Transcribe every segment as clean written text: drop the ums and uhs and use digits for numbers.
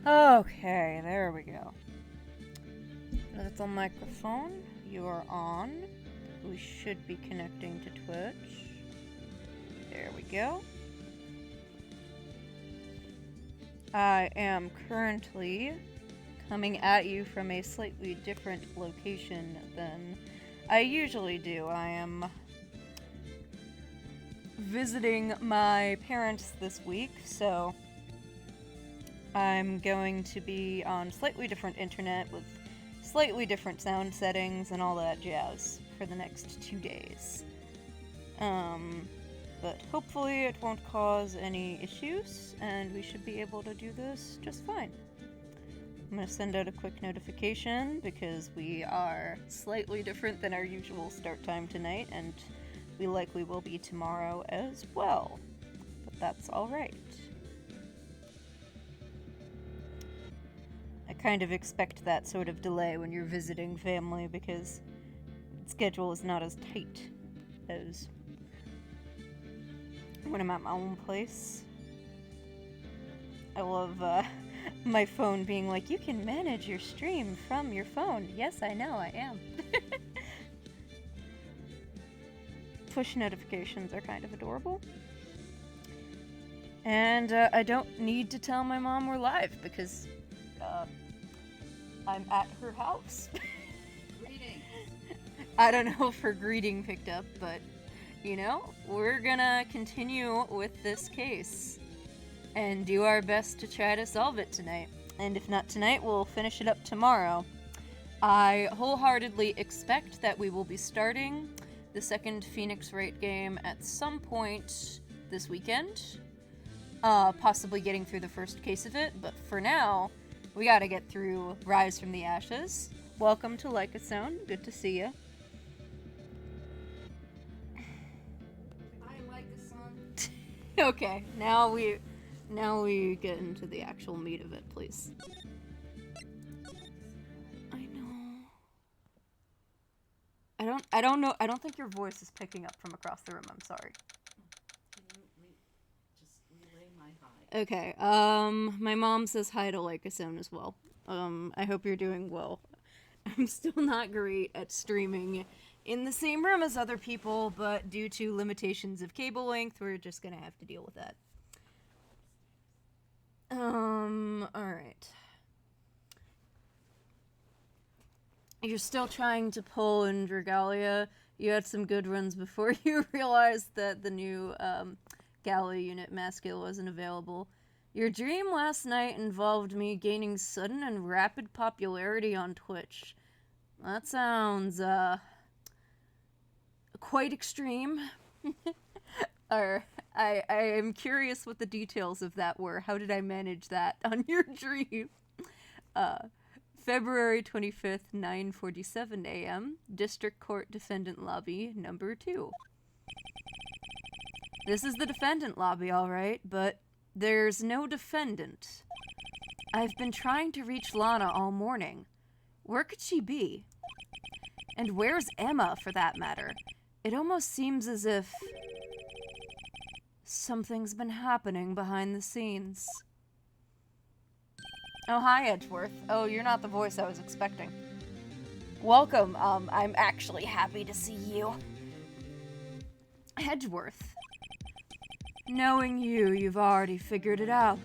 Okay, there we go. Little microphone, you are on. We should be connecting to Twitch. There we go. I am currently coming at you from a slightly different location than I usually do. I am visiting my parents this week, so I'm going to be on slightly different internet with slightly different sound settings and all that jazz for the next 2 days. But hopefully it won't cause any issues, and we should be able to do this just fine. I'm going to send out a quick notification because we are slightly different than our usual start time tonight, and we likely will be tomorrow as well. But that's alright. I kind of expect that sort of delay when you're visiting family because the schedule is not as tight as when I'm at my own place. I love my phone being like, you can manage your stream from your phone. Yes, I know, I am. Push notifications are kind of adorable. And I don't need to tell my mom we're live because I'm at her house. Greetings. I don't know if her greeting picked up, but you know, we're gonna continue with this case and do our best to try to solve it tonight. And if not tonight, we'll finish it up tomorrow. I wholeheartedly expect that we will be starting the second Phoenix Wright game at some point this weekend. Possibly getting through the first case of it, but for now, we gotta get through Rise from the Ashes. Welcome to Lycosone, good to see you. Okay, now we get into the actual meat of it, please. I know. I don't know. I don't think your voice is picking up from across the room. I'm sorry. Can you just relay my hi? Okay. My mom says hi to Lycosone as well. I hope you're doing well. I'm still not great at streaming in the same room as other people, but due to limitations of cable length, we're just gonna have to deal with that. Alright. You're still trying to pull in Dragalia. You had some good runs before you realized that the new, Galley unit Masculine wasn't available. Your dream last night involved me gaining sudden and rapid popularity on Twitch. That sounds, quite extreme. I am curious what the details of that were. How did I manage that on your dream? February 25th, 9:47 a.m. District Court Defendant Lobby, number 2. This is the defendant lobby, alright, but there's no defendant. I've been trying to reach Lana all morning. Where could she be? And where's Emma, for that matter? It almost seems as if something's been happening behind the scenes. Oh, hi, Edgeworth. Oh, you're not the voice I was expecting. Welcome. I'm actually happy to see you. Edgeworth. Knowing you, you've already figured it out.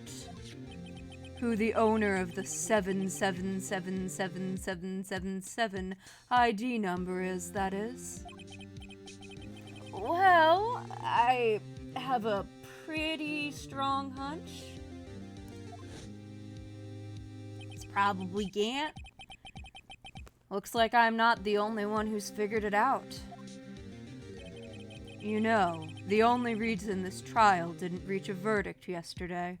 Who the owner of the 7777777 ID number is, that is. Well, I have a pretty strong hunch. It's probably Gant. Looks like I'm not the only one who's figured it out. You know, the only reason this trial didn't reach a verdict yesterday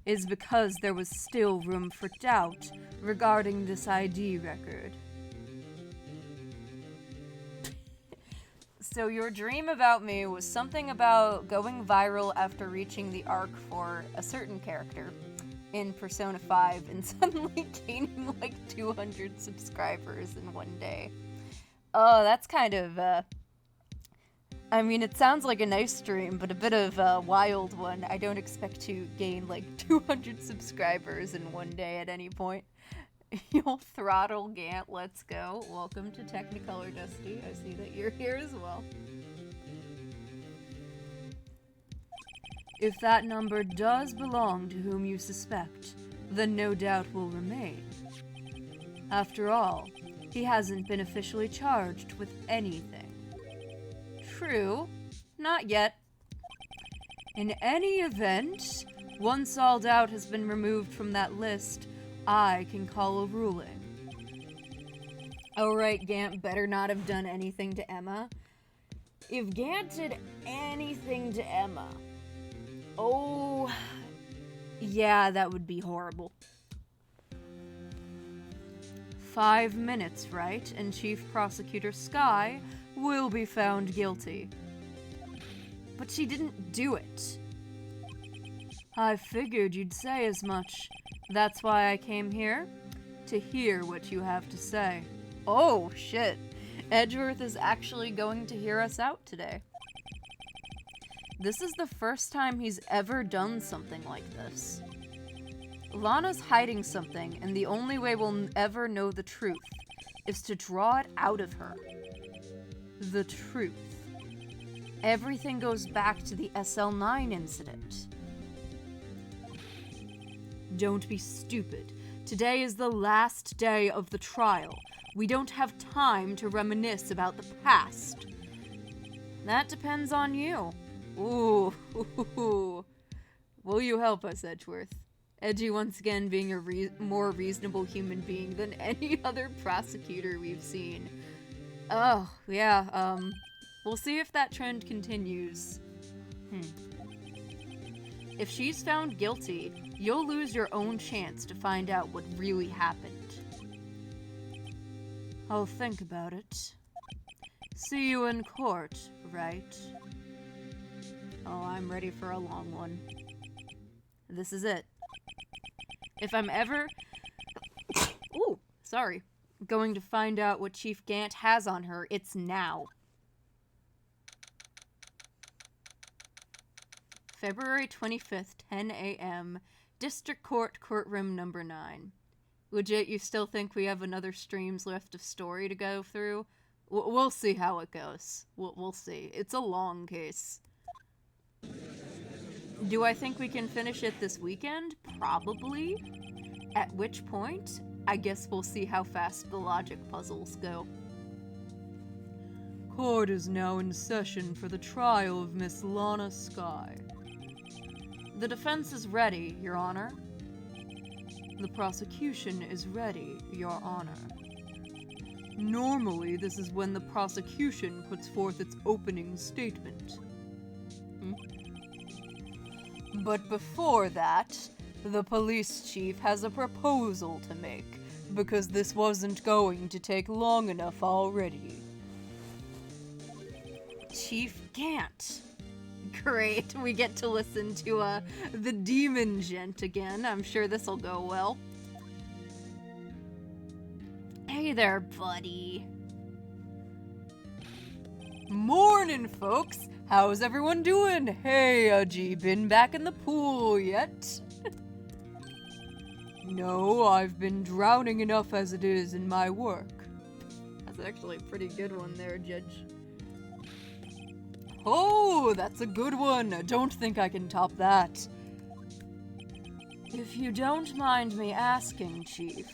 is because there was still room for doubt regarding this ID record. So your dream about me was something about going viral after reaching the arc for a certain character in Persona 5 and suddenly gaining like 200 subscribers in one day. Oh, that's kind of I mean, it sounds like a nice stream, but a bit of a wild one. I don't expect to gain like 200 subscribers in one day at any point. You'll throttle Gant, let's go. Welcome to Technicolor Dusty. I see that you're here as well. If that number does belong to whom you suspect, then no doubt will remain. After all, he hasn't been officially charged with anything. True, not yet. In any event, once all doubt has been removed from that list, I can call a ruling. Oh right, Gant better not have done anything to Emma. If Gant did anything to Emma, oh, yeah, that would be horrible. 5 minutes, right? And Chief Prosecutor Skye will be found guilty. But she didn't do it. I figured you'd say as much. That's why I came here, to hear what you have to say. Oh, shit. Edgeworth is actually going to hear us out today. This is the first time he's ever done something like this. Lana's hiding something, and the only way we'll ever know the truth is to draw it out of her. The truth. Everything goes back to the SL9 incident. Don't be stupid. Today is the last day of the trial. We don't have time to reminisce about the past. That depends on you. Ooh. Will you help us, Edgeworth? Edgy once again being a more reasonable human being than any other prosecutor we've seen. Oh, yeah, we'll see if that trend continues. If she's found guilty, you'll lose your own chance to find out what really happened. I'll think about it. See you in court, right? Oh, I'm ready for a long one. This is it. If I'm ever... Ooh, sorry. Going to find out what Chief Gant has on her, it's now. February 25th, 10 a.m. District Court, Courtroom Number 9. Legit, you still think we have another stream's left of story to go through? We'll see how it goes. We'll see. It's a long case. Do I think we can finish it this weekend? Probably. At which point, I guess we'll see how fast the logic puzzles go. Court is now in session for the trial of Miss Lana Skye. The defense is ready, Your Honor. The prosecution is ready, Your Honor. Normally, this is when the prosecution puts forth its opening statement. But before that, the police chief has a proposal to make, because this wasn't going to take long enough already. Chief Gant. Great, we get to listen to the demon gent again. I'm sure this'll go well. Hey there, buddy. Morning, folks. How's everyone doing? Hey, Udgy, been back in the pool yet? No, I've been drowning enough as it is in my work. That's actually a pretty good one there, Judge. Oh, that's a good one. Don't think I can top that. If you don't mind me asking, Chief,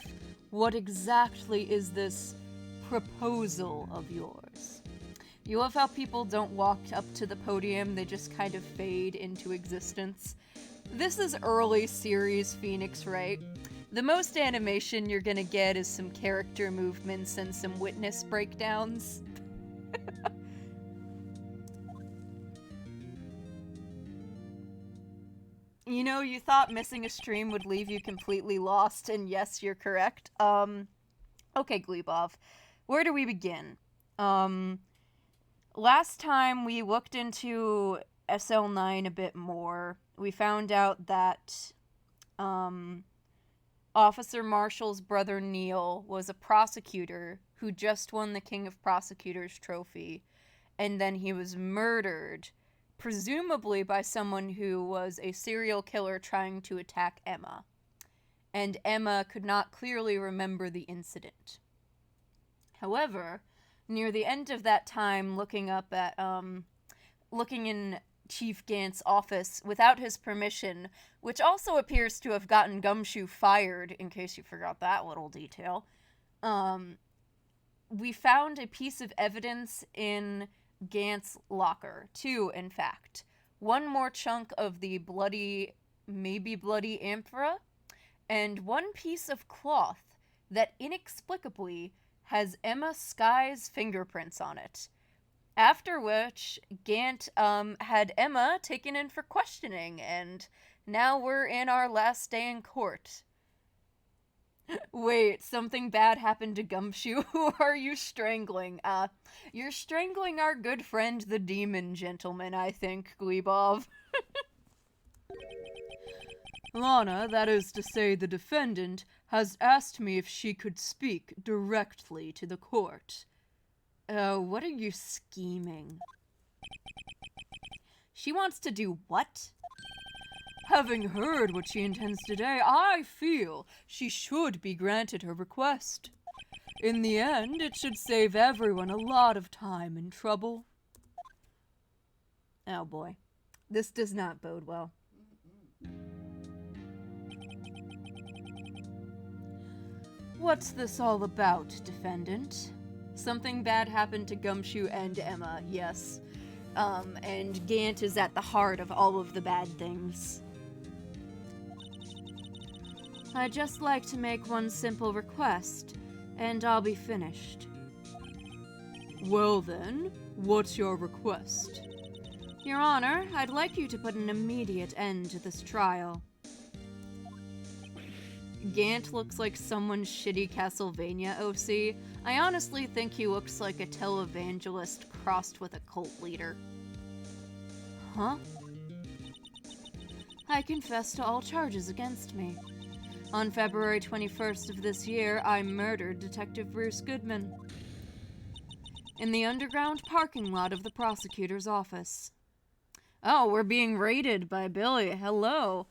what exactly is this proposal of yours? You love how people don't walk up to the podium, they just kind of fade into existence. This is early series Phoenix Wright. The most animation you're gonna get is some character movements and some witness breakdowns. You know, you thought missing a stream would leave you completely lost, and yes, you're correct. Okay, Glebov, where do we begin? Last time we looked into SL9 a bit more, we found out that, Officer Marshall's brother Neil was a prosecutor who just won the King of Prosecutors trophy, and then he was murdered, presumably by someone who was a serial killer trying to attack Emma. And Emma could not clearly remember the incident. However, near the end of that time, looking in Chief Gant's office without his permission, which also appears to have gotten Gumshoe fired, in case you forgot that little detail, we found a piece of evidence in Gant's locker. 2, in fact. One more chunk of the maybe bloody amphora, and one piece of cloth that inexplicably has Emma Sky's fingerprints on it. After which, Gant had Emma taken in for questioning, and now we're in our last day in court. Wait, something bad happened to Gumshoe? Who are you strangling? You're strangling our good friend the demon gentleman, I think, Glebov. Lana, that is to say the defendant, has asked me if she could speak directly to the court. What are you scheming? She wants to do what? Having heard what she intends today, I feel she should be granted her request. In the end, it should save everyone a lot of time and trouble. Oh boy. This does not bode well. What's this all about, defendant? Something bad happened to Gumshoe and Emma, yes. And Gant is at the heart of all of the bad things. I'd just like to make one simple request, and I'll be finished. Well then, what's your request? Your Honor, I'd like you to put an immediate end to this trial. Gant looks like someone's shitty Castlevania OC. I honestly think he looks like a televangelist crossed with a cult leader. Huh? I confess to all charges against me. On February 21st of this year, I murdered Detective Bruce Goodman in the underground parking lot of the prosecutor's office. Oh, we're being raided by Billy. Hello.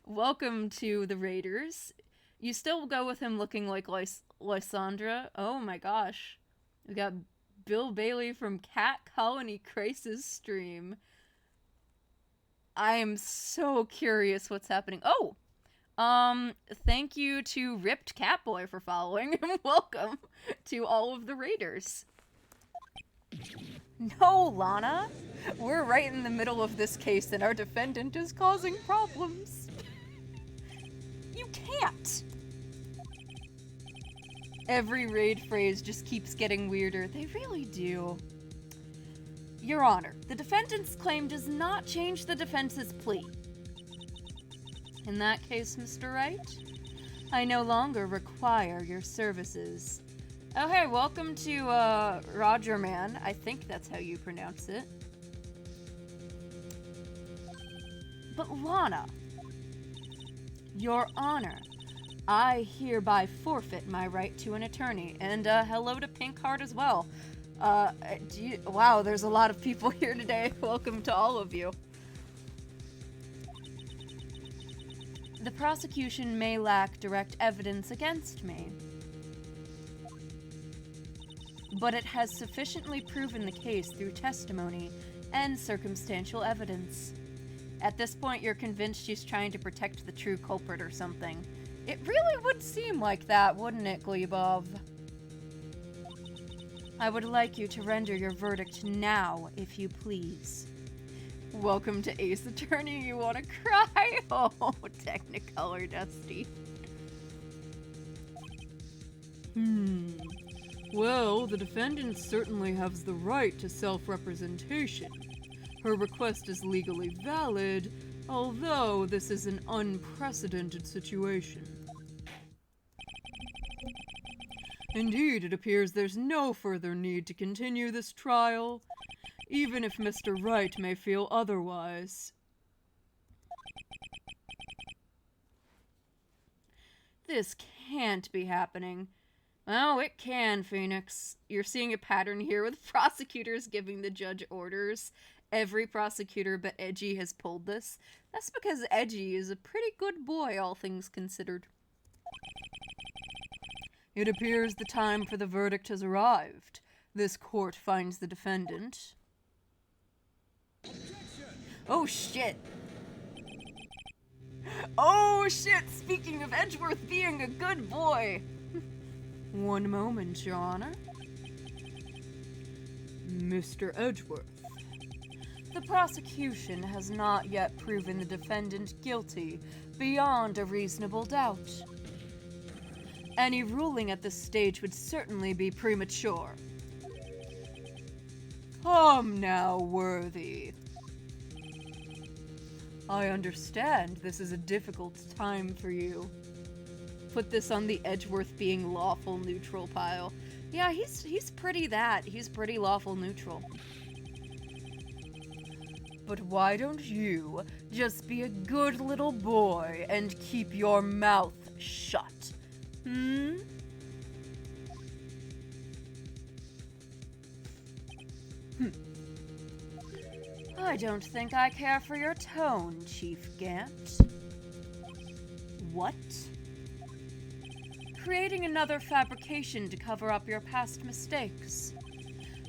Welcome to the Raiders. You still go with him looking like Lysandra. Oh my gosh. We got Bill Bailey from Cat Colony Crisis stream. I am so curious what's happening. Oh! Thank you to Ripped Catboy for following, and welcome to all of the Raiders. No, Lana! We're right in the middle of this case, and our defendant is causing problems. You can't! Every raid phrase just keeps getting weirder. They really do. Your Honor, the defendant's claim does not change the defense's plea. In that case, Mr. Wright, I no longer require your services. Oh hey, welcome to, Roger Man. I think that's how you pronounce it. But Lana, Your Honor, I hereby forfeit my right to an attorney. And, hello to Pinkheart as well. Wow, there's a lot of people here today. Welcome to all of you. The prosecution may lack direct evidence against me, but it has sufficiently proven the case through testimony and circumstantial evidence. At this point, you're convinced she's trying to protect the true culprit or something. It really would seem like that, wouldn't it, Glebov? I would like you to render your verdict now, if you please. Welcome to Ace Attorney, you wanna cry? Oh, Technicolor Dusty. Well, the defendant certainly has the right to self-representation. Her request is legally valid, although this is an unprecedented situation. Indeed, it appears there's no further need to continue this trial, even if Mr. Wright may feel otherwise. This can't be happening. Oh, it can, Phoenix. You're seeing a pattern here with prosecutors giving the judge orders. Every prosecutor but Edgy has pulled this. That's because Edgy is a pretty good boy, all things considered. It appears the time for the verdict has arrived. This court finds the defendant. Oh, shit. Oh, shit! Speaking of Edgeworth being a good boy. One moment, Your Honor. Mr. Edgeworth. The prosecution has not yet proven the defendant guilty beyond a reasonable doubt. Any ruling at this stage would certainly be premature. Come now, Worthy. I understand this is a difficult time for you. Put this on the Edgeworth being lawful neutral pile. Yeah, he's pretty that. He's pretty lawful neutral. But why don't you just be a good little boy and keep your mouth shut? I don't think I care for your tone, Chief Gant. What? Creating another fabrication to cover up your past mistakes.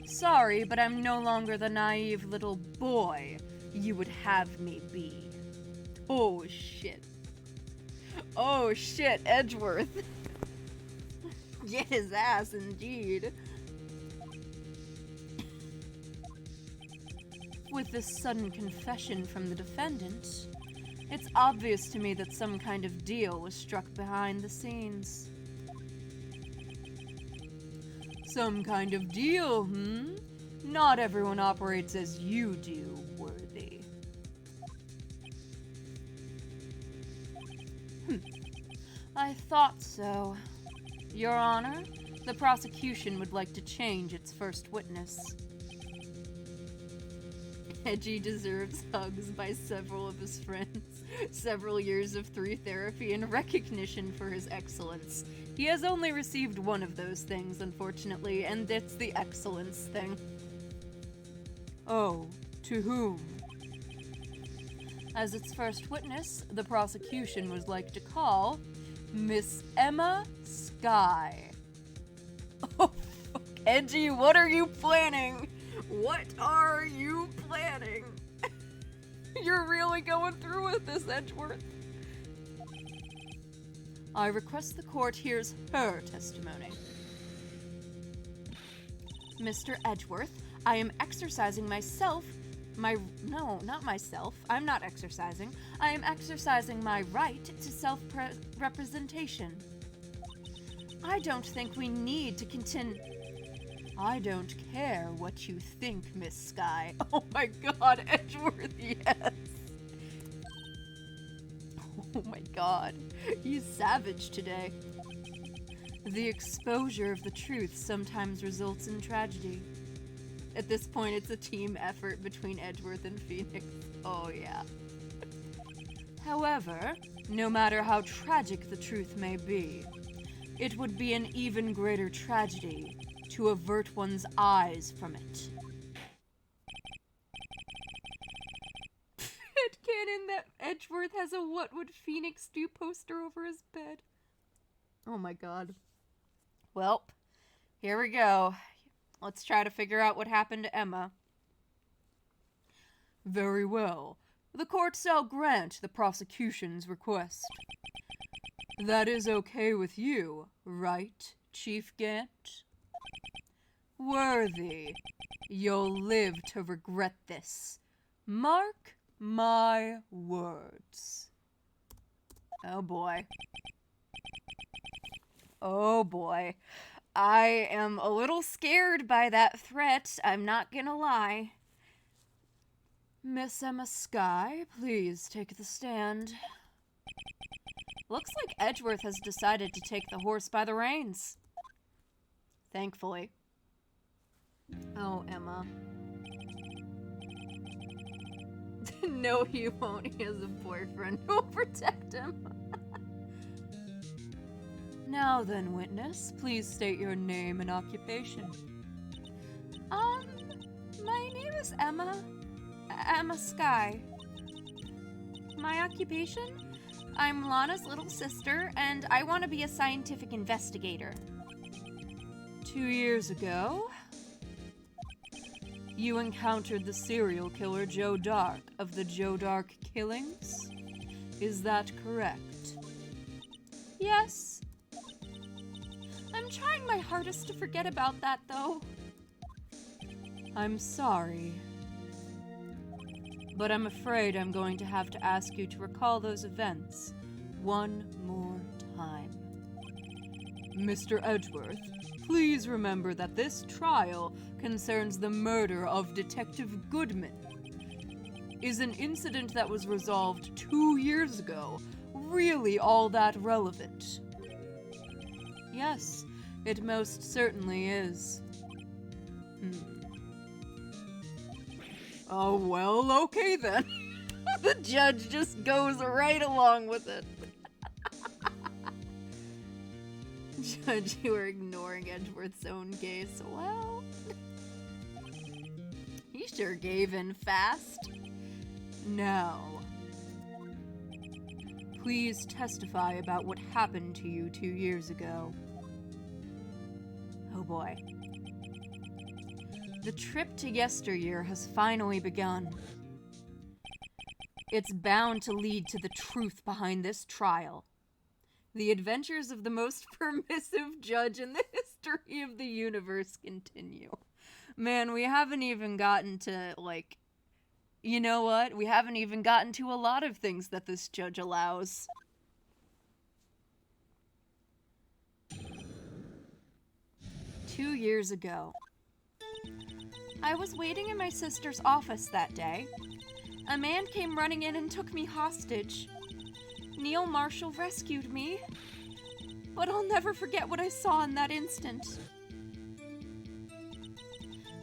Sorry, but I'm no longer the naive little boy you would have me be. Oh, shit. Oh, shit, Edgeworth. Get his ass, indeed. With this sudden confession from the defendant, it's obvious to me that some kind of deal was struck behind the scenes. Some kind of deal, Not everyone operates as you do, Worthy. I thought so. Your Honor, the prosecution would like to change its first witness. Edgy deserves hugs by several of his friends, several years of 3 therapy, and recognition for his excellence. He has only received one of those things, unfortunately, and it's the excellence thing. Oh, to whom? As its first witness, the prosecution would like to call Miss Emma Skye. Oh, fuck. Edgy, what are you planning? What are you planning? You're really going through with this, Edgeworth. I request the court hears her testimony. Mr. Edgeworth, I am exercising myself. No, not myself. I'm not exercising. I am exercising my right to self-representation. I don't think we need to continue. I don't care what you think, Miss Skye. Oh my god, Edgeworth, yes. Oh my god, he's savage today. The exposure of the truth sometimes results in tragedy. At this point, it's a team effort between Edgeworth and Phoenix. Oh yeah. However, no matter how tragic the truth may be, it would be an even greater tragedy to avert one's eyes from it. Headcanon that Edgeworth has a "What Would Phoenix Do" poster over his bed. Oh my god. Well, here we go. Let's try to figure out what happened to Emma. Very well. The court shall grant the prosecution's request. That is okay with you, right, Chief Gant? Worthy, you'll live to regret this. Mark my words. Oh boy. Oh boy. I am a little scared by that threat, I'm not gonna lie. Miss Emma Skye, please take the stand. Looks like Edgeworth has decided to take the horse by the reins. Thankfully. Oh, Emma. No, he won't. He has a boyfriend who will protect him. Now then, witness, please state your name and occupation. My name is Emma. Emma Sky. My occupation? I'm Lana's little sister, and I want to be a scientific investigator. 2 years ago, you encountered the serial killer Joe Dark of the Joe Dark killings? Is that correct? Yes. I'm trying my hardest to forget about that, though. I'm sorry. But I'm afraid I'm going to have to ask you to recall those events one more time. Mr. Edgeworth, please remember that this trial concerns the murder of Detective Goodman. Is an incident that was resolved 2 years ago really all that relevant? Yes, it most certainly is. Oh, well, okay then. The judge just goes right along with it. Judge, you are ignoring Edgeworth's own case. Well, he sure gave in fast. Now, please testify about what happened to you 2 years ago. Oh boy. The trip to yesteryear has finally begun. It's bound to lead to the truth behind this trial. The adventures of the most permissive judge in the history of the universe continue. Man, we haven't even gotten to, like... You know what? We haven't even gotten to a lot of things that this judge allows. Two years ago. I was waiting in my sister's office that day. A man came running in and took me hostage. Neil Marshall rescued me. But I'll never forget what I saw in that instant.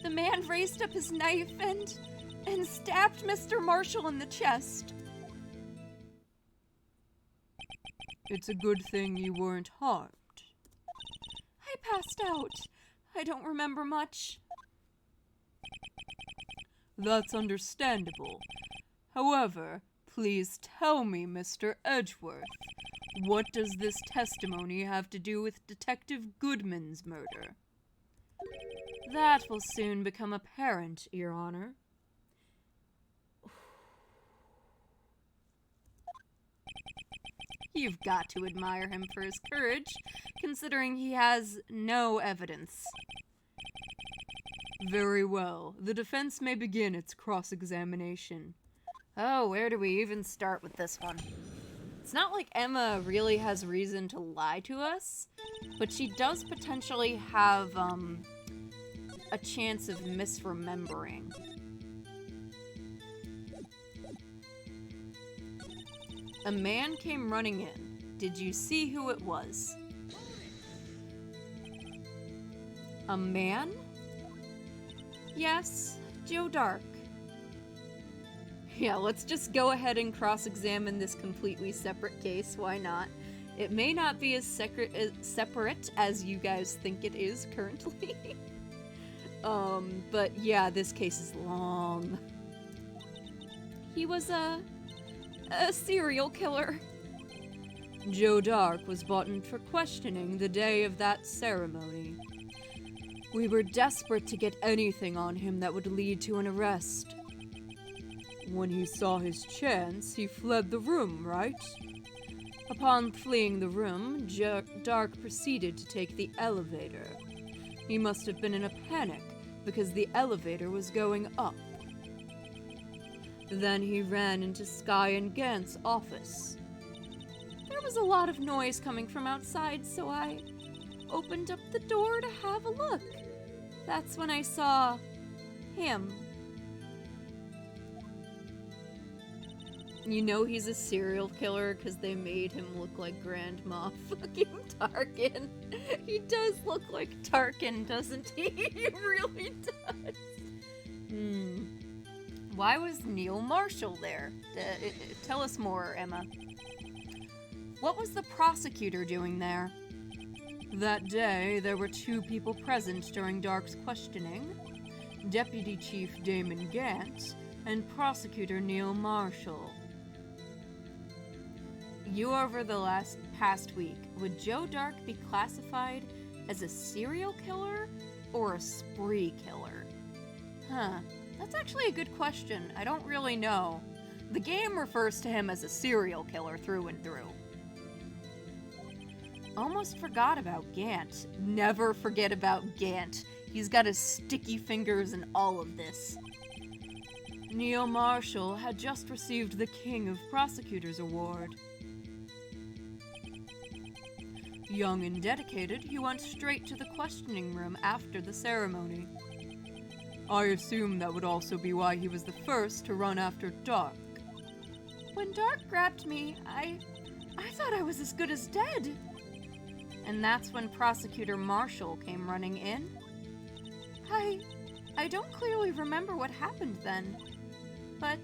The man raised up his knife and stabbed Mr. Marshall in the chest. It's a good thing you weren't harmed. I passed out. I don't remember much. That's understandable. However, please tell me, Mr. Edgeworth, what does this testimony have to do with Detective Goodman's murder? That will soon become apparent, Your Honor. You've got to admire him for his courage, considering he has no evidence. Very well. The defense may begin its cross-examination. Oh, where do we even start with this one? It's not like Emma really has reason to lie to us, but she does potentially have, a chance of misremembering. A man came running in. Did you see who it was? A man? Yes, Joe Dark. Yeah, let's just go ahead and cross-examine this completely separate case. Why not? It may not be as separate as you guys think it is currently. But yeah, this case is long. He was a serial killer. Joe Dark was brought in for questioning the day of that ceremony. We were desperate to get anything on him that would lead to an arrest. When he saw his chance, he fled the room, right? Upon fleeing the room, Dark proceeded to take the elevator. He must have been in a panic, because the elevator was going up. Then he ran into Sky and Gant's office. There was a lot of noise coming from outside, so I opened up the door to have a look. That's when I saw him. You know he's a serial killer because they made him look like Grandma fucking Tarkin. He does look like Tarkin, doesn't he? He really does. Why was Neil Marshall there? Tell us more, Emma. What was the prosecutor doing there? That day, there were 2 people present during Dark's questioning, Deputy Chief Damon Gant and Prosecutor Neil Marshall. You over the past week, would Joe Dark be classified as a serial killer or a spree killer? That's actually a good question. I don't really know. The game refers to him as a serial killer through and through. Almost forgot about Gant. Never forget about Gant. He's got his sticky fingers in all of this. Neil Marshall had just received the King of Prosecutors Award. Young and dedicated, he went straight to the questioning room after the ceremony. I assume that would also be why he was the first to run after Dark. When Dark grabbed me, I thought I was as good as dead. And that's when Prosecutor Marshall came running in? I don't clearly remember what happened then, but...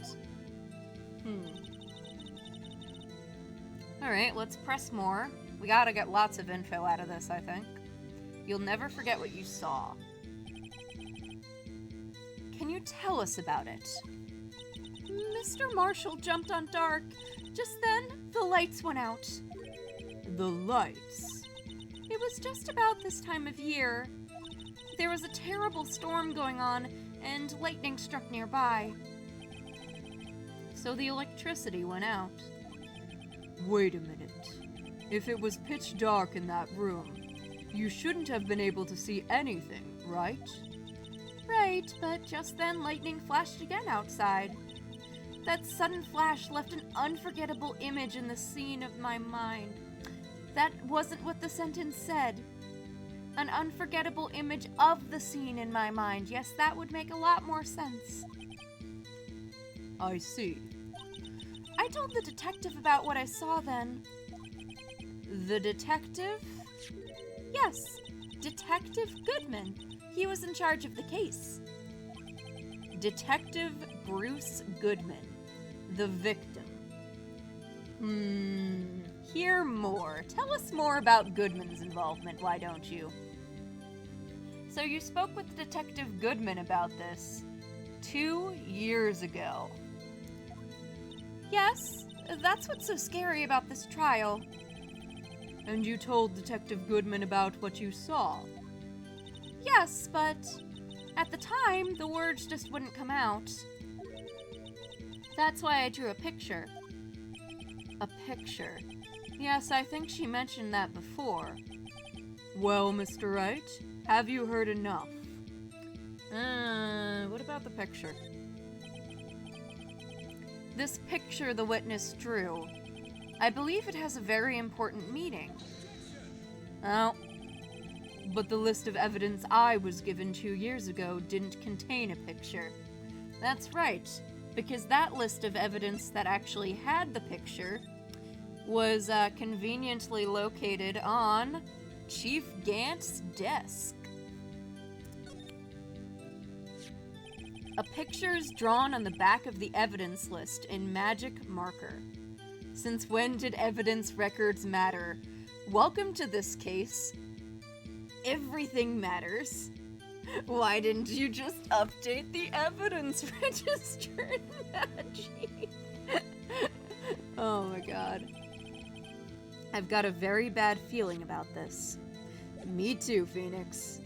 Alright, let's press more. We gotta get lots of info out of this, I think. You'll never forget what you saw. Can you tell us about it? Mr. Marshall jumped on Dark. Just then, the lights went out. The lights? It was just about this time of year. There was a terrible storm going on, and lightning struck nearby. So the electricity went out. Wait a minute. If it was pitch dark in that room, you shouldn't have been able to see anything, right? Right, but just then lightning flashed again outside. That sudden flash left an unforgettable image in the scene of my mind. That wasn't what the sentence said. An unforgettable image of the scene in my mind. Yes, that would make a lot more sense. I see. I told the detective about what I saw then. The detective? Yes, Detective Goodman. He was in charge of the case. Detective Bruce Goodman, the victim. Hear more. Tell us more about Goodman's involvement, why don't you? So you spoke with Detective Goodman about this 2 years ago. Yes, that's what's so scary about this trial. And you told Detective Goodman about what you saw? Yes, but at the time, the words just wouldn't come out. That's why I drew a picture. A picture. Yes, I think she mentioned that before. Well, Mr. Wright, have you heard enough? What about the picture? This picture the witness drew. I believe it has a very important meaning. Oh, but the list of evidence I was given 2 years ago didn't contain a picture. That's right, because that list of evidence that actually had the picture was conveniently located on Chief Gant's desk. A picture's drawn on the back of the evidence list in magic marker. Since when did evidence records matter? Welcome to this case. Everything matters. Why didn't you just update the evidence register in Magic? Oh my god. I've got a very bad feeling about this. Me too, Phoenix.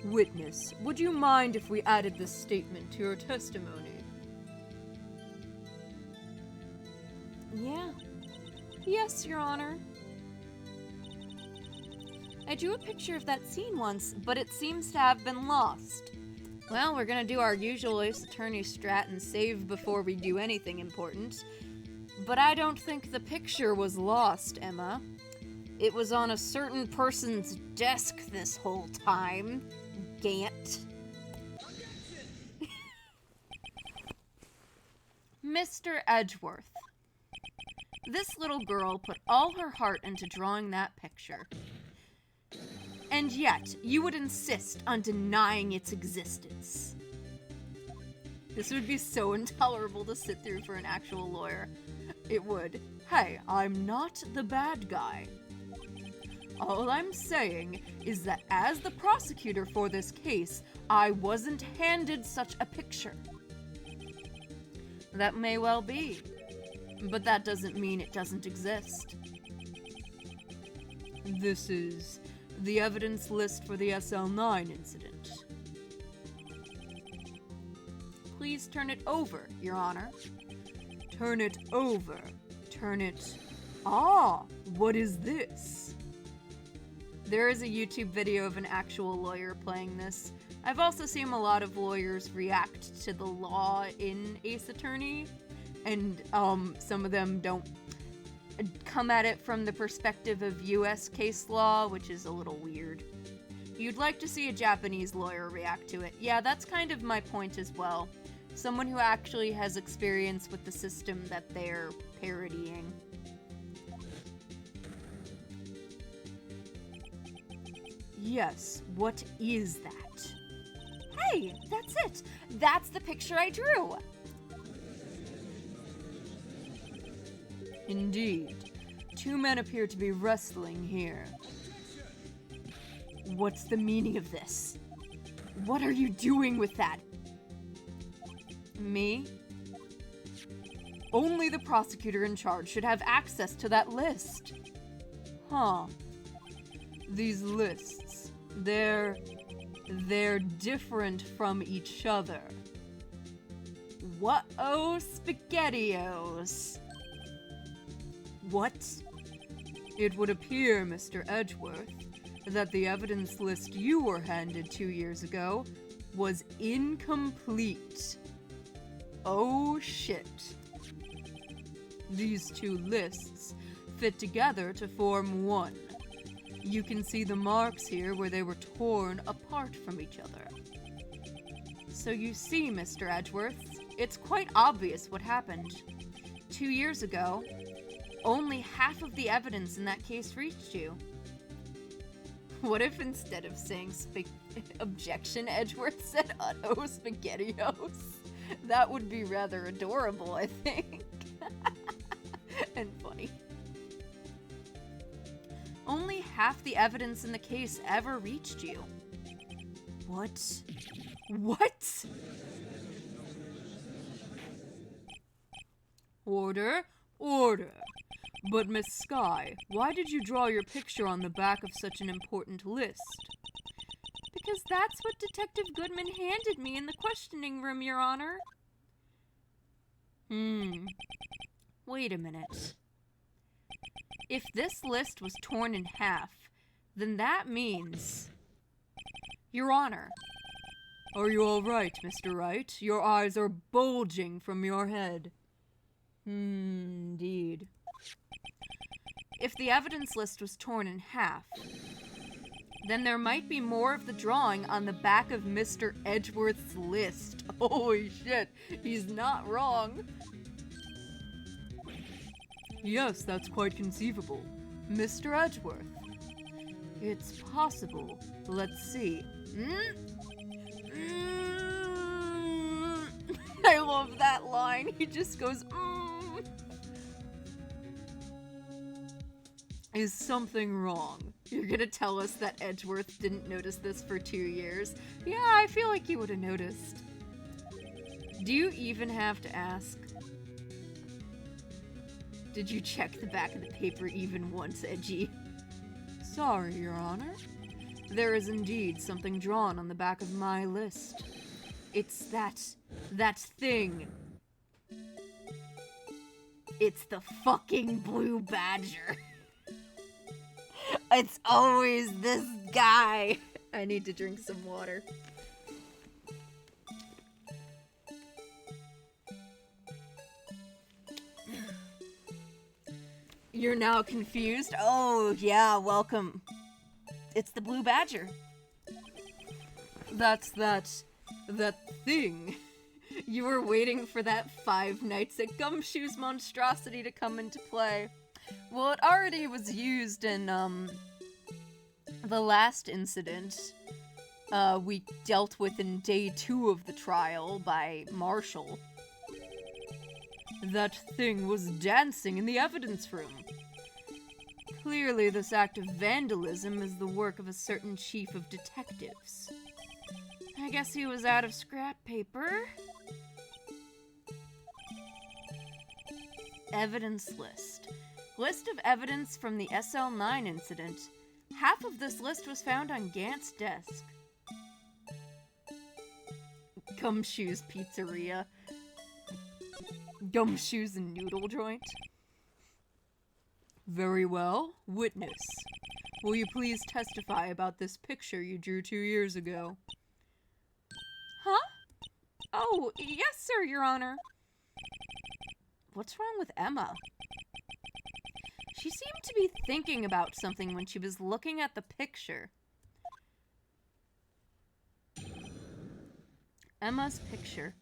Witness, would you mind if we added this statement to your testimony? Yeah. Yes, Your Honor. I drew a picture of that scene once, but it seems to have been lost. Well, we're gonna do our usual Ace Attorney strat and save before we do anything important. But I don't think the picture was lost, Emma. It was on a certain person's desk this whole time. Gant. Mr. Edgeworth. This little girl put all her heart into drawing that picture. And yet, you would insist on denying its existence. This would be so intolerable to sit through for an actual lawyer. It would. Hey, I'm not the bad guy. All I'm saying is that as the prosecutor for this case, I wasn't handed such a picture. That may well be, but that doesn't mean it doesn't exist. This is the evidence list for the SL9 incident. Please turn it over, Your Honor. Turn it over. Turn it... Ah, what is this? There is a YouTube video of an actual lawyer playing this. I've also seen a lot of lawyers react to the law in Ace Attorney, and some of them don't come at it from the perspective of US case law, which is a little weird. You'd like to see a Japanese lawyer react to it. Yeah, that's kind of my point as well. Someone who actually has experience with the system that they're parodying. Yes, what is that? Hey, that's it! That's the picture I drew! Indeed. Two men appear to be wrestling here. What's the meaning of this? What are you doing with that? Me? Only the prosecutor in charge should have access to that list. Huh. These lists, they're different from each other. What-oh, SpaghettiOs. What? It would appear, Mr. Edgeworth, that the evidence list you were handed 2 years ago was incomplete. Oh shit. These two lists fit together to form one. You can see the marks here where they were torn apart from each other. So you see, Mr. Edgeworth, it's quite obvious what happened. 2 years ago, only half of the evidence in that case reached you. What if instead of saying objection, Edgeworth said, "Uh-oh, SpaghettiOs"? That would be rather adorable, I think. And funny. Only half the evidence in the case ever reached you. What? What? Order, order. But Miss Skye, why did you draw your picture on the back of such an important list? Because that's what Detective Goodman handed me in the questioning room, Your Honor. Wait a minute. If this list was torn in half, then that means... Your Honor. Are you all right, Mr. Wright? Your eyes are bulging from your head. Indeed. If the evidence list was torn in half, then there might be more of the drawing on the back of Mr. Edgeworth's list. Holy shit, he's not wrong. Yes, that's quite conceivable. Mr. Edgeworth. It's possible. Let's see. I love that line. He just goes, Is something wrong? You're gonna tell us that Edgeworth didn't notice this for 2 years? Yeah, I feel like he would have noticed. Do you even have to ask? Did you check the back of the paper even once, Edgy? Sorry, Your Honor. There is indeed something drawn on the back of my list. It's that thing. It's the fucking Blue Badger. It's always this guy. I need to drink some water. You're now confused? Oh, yeah, welcome. It's the Blue Badger. That's that thing. You were waiting for that Five Nights at Gumshoe's monstrosity to come into play. Well, it already was used in, the last incident we dealt with in day 2 of the trial by Marshall. That thing was dancing in the evidence room. Clearly, this act of vandalism is the work of a certain chief of detectives. I guess he was out of scrap paper. Evidence list. List of evidence from the SL9 incident. Half of this list was found on Gant's desk. Gumshoe's Pizzeria. Gumshoe's and Noodle Joint. Very well. Witness. Will you please testify about this picture you drew 2 years ago? Huh? Oh, yes, sir, Your Honor. What's wrong with Emma? She seemed to be thinking about something when she was looking at the picture. Emma's picture.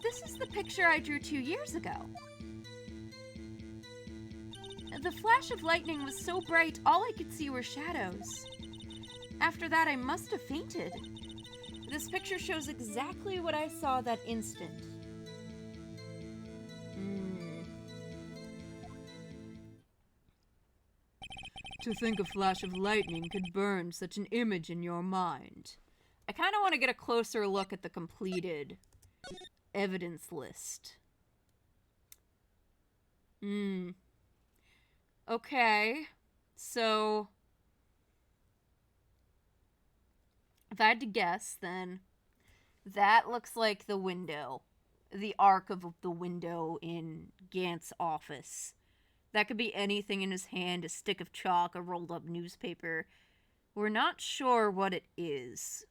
This is the picture I drew 2 years ago. The flash of lightning was so bright, all I could see were shadows. After that, I must have fainted. This picture shows exactly what I saw that instant. To think a flash of lightning could burn such an image in your mind. I kind of want to get a closer look at the completed evidence list. Okay, so if I had to guess, then that looks like the window, the arc of the window in Gant's office. That could be anything in his hand, a stick of chalk, a rolled up newspaper. We're not sure what it is.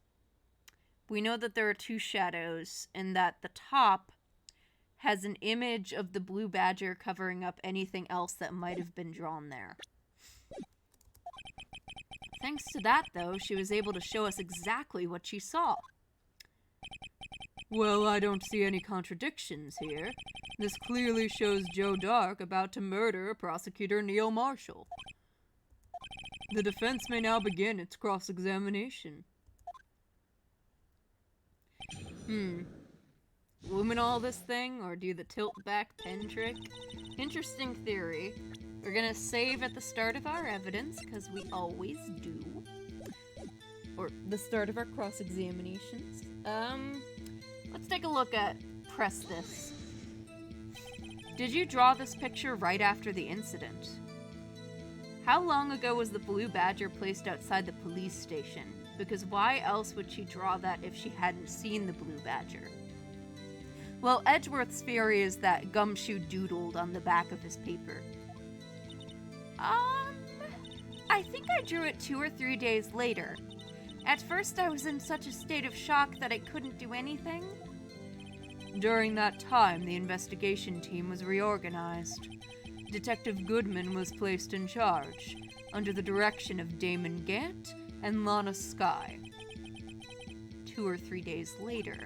We know that there are 2 shadows, and that the top has an image of the blue badger covering up anything else that might have been drawn there. Thanks to that, though, she was able to show us exactly what she saw. Well, I don't see any contradictions here. This clearly shows Joe Dark about to murder Prosecutor Neil Marshall. The defense may now begin its cross-examination. Luminol this thing, or do the tilt-back pen trick? Interesting theory. We're gonna save at the start of our evidence, because we always do. Or the start of our cross-examinations. Let's take a look at Press This. Did you draw this picture right after the incident? How long ago was the blue badger placed outside the police station? Because why else would she draw that if she hadn't seen the blue badger? Well, Edgeworth's theory is that Gumshoe doodled on the back of his paper. I think I drew it 2 or 3 days later. At first I was in such a state of shock that I couldn't do anything. During that time, the investigation team was reorganized. Detective Goodman was placed in charge, under the direction of Damon Gant and Lana Skye. 2 or 3 days later.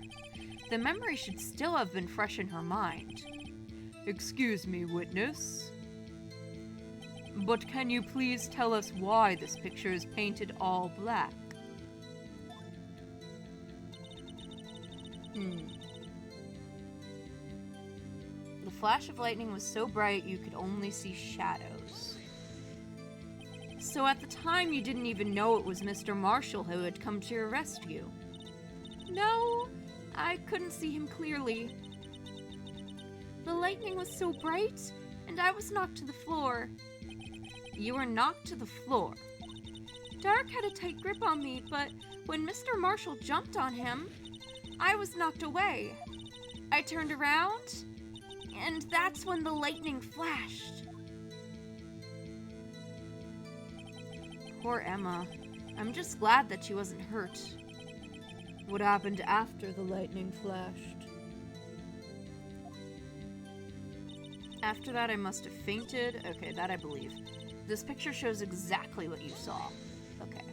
The memory should still have been fresh in her mind. Excuse me, witness. But can you please tell us why this picture is painted all black? The flash of lightning was so bright you could only see shadows. So at the time you didn't even know it was Mr. Marshall who had come to your rescue? No, I couldn't see him clearly. The lightning was so bright, and I was knocked to the floor. You were knocked to the floor? Dark had a tight grip on me, but when Mr. Marshall jumped on him, I was knocked away. I turned around, and that's when the lightning flashed. Poor Emma. I'm just glad that she wasn't hurt. What happened after the lightning flashed? After that, I must have fainted. Okay, that I believe. This picture shows exactly what you saw. Okay.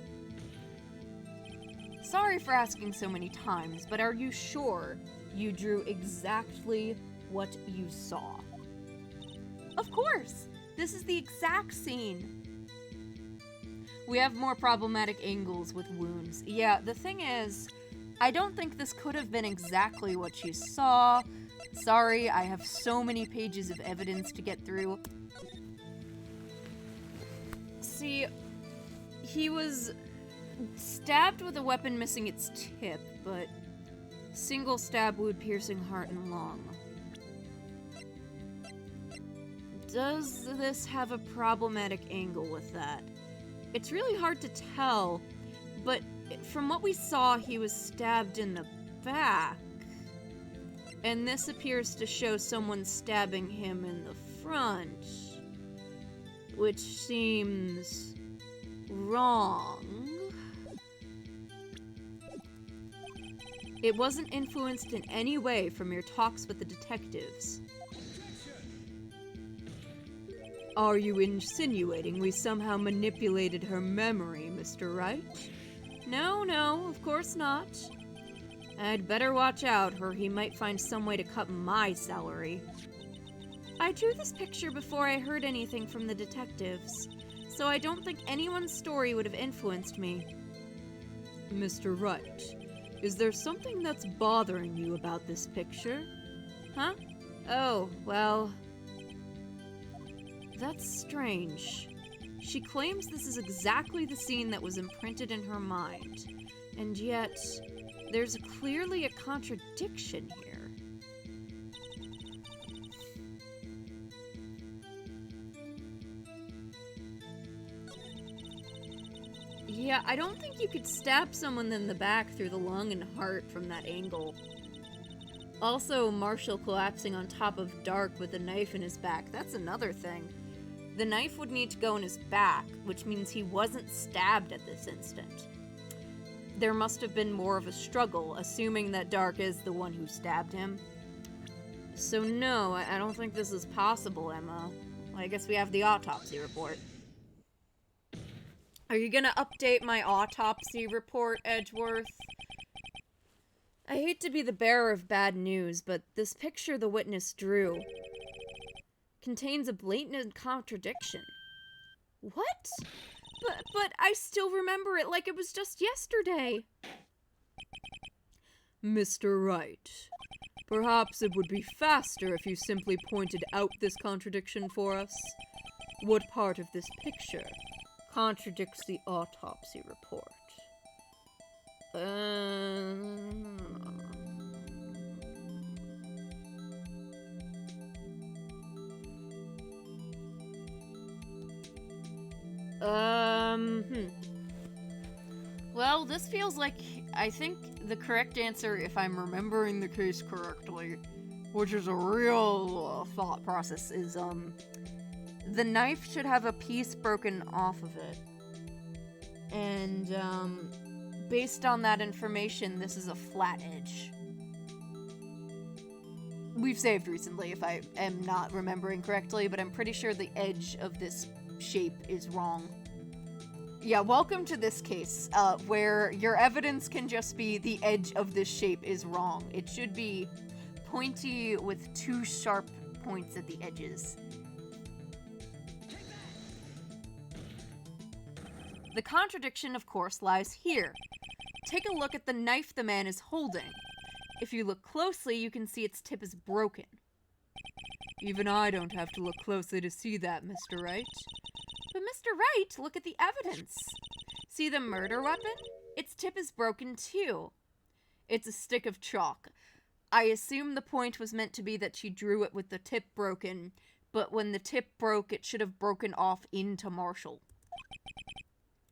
Sorry for asking so many times, but are you sure you drew exactly what you saw? Of course! This is the exact scene. We have more problematic angles with wounds. Yeah, the thing is, I don't think this could have been exactly what you saw, Sorry, I have so many pages of evidence to get through. See, he was stabbed with a weapon missing its tip, but single stab wound piercing heart and lung. Does this have a problematic angle with that? It's really hard to tell, but from what we saw, he was stabbed in the back. And this appears to show someone stabbing him in the front, which seems wrong. It wasn't influenced in any way from your talks with the detectives. Are you insinuating we somehow manipulated her memory, Mr. Wright? No, of course not. I'd better watch out, or he might find some way to cut my salary. I drew this picture before I heard anything from the detectives, so I don't think anyone's story would have influenced me. Mr. Wright, is there something that's bothering you about this picture? Huh? Oh, well... That's strange. She claims this is exactly the scene that was imprinted in her mind, and yet... There's clearly a contradiction here. Yeah, I don't think you could stab someone in the back through the lung and heart from that angle. Also, Marshall collapsing on top of Dark with a knife in his back, that's another thing. The knife would need to go in his back, which means he wasn't stabbed at this instant. There must have been more of a struggle, assuming that Dark is the one who stabbed him. So no, I don't think this is possible, Emma. I guess we have the autopsy report. Are you gonna update my autopsy report, Edgeworth? I hate to be the bearer of bad news, but this picture the witness drew contains a blatant contradiction. What? But I still remember it like it was just yesterday. Mr. Wright, perhaps it would be faster if you simply pointed out this contradiction for us. What part of this picture contradicts the autopsy report? Well, this feels like, I think the correct answer, if I'm remembering the case correctly, which is a real thought process, is, the knife should have a piece broken off of it. And, based on that information, this is a flat edge. We've saved recently, if I am not remembering correctly, but I'm pretty sure the edge of this shape is wrong. Yeah, welcome to this case, where your evidence can just be the edge of this shape is wrong. It should be pointy with two sharp points at the edges. The contradiction, of course, lies here. Take a look at the knife the man is holding. If you look closely, you can see its tip is broken. Even I don't have to look closely to see that, Mr. Wright. But Mr. Wright, look at the evidence. See the murder weapon? Its tip is broken too. It's a stick of chalk. I assume the point was meant to be that she drew it with the tip broken, but when the tip broke, it should have broken off into Marshall.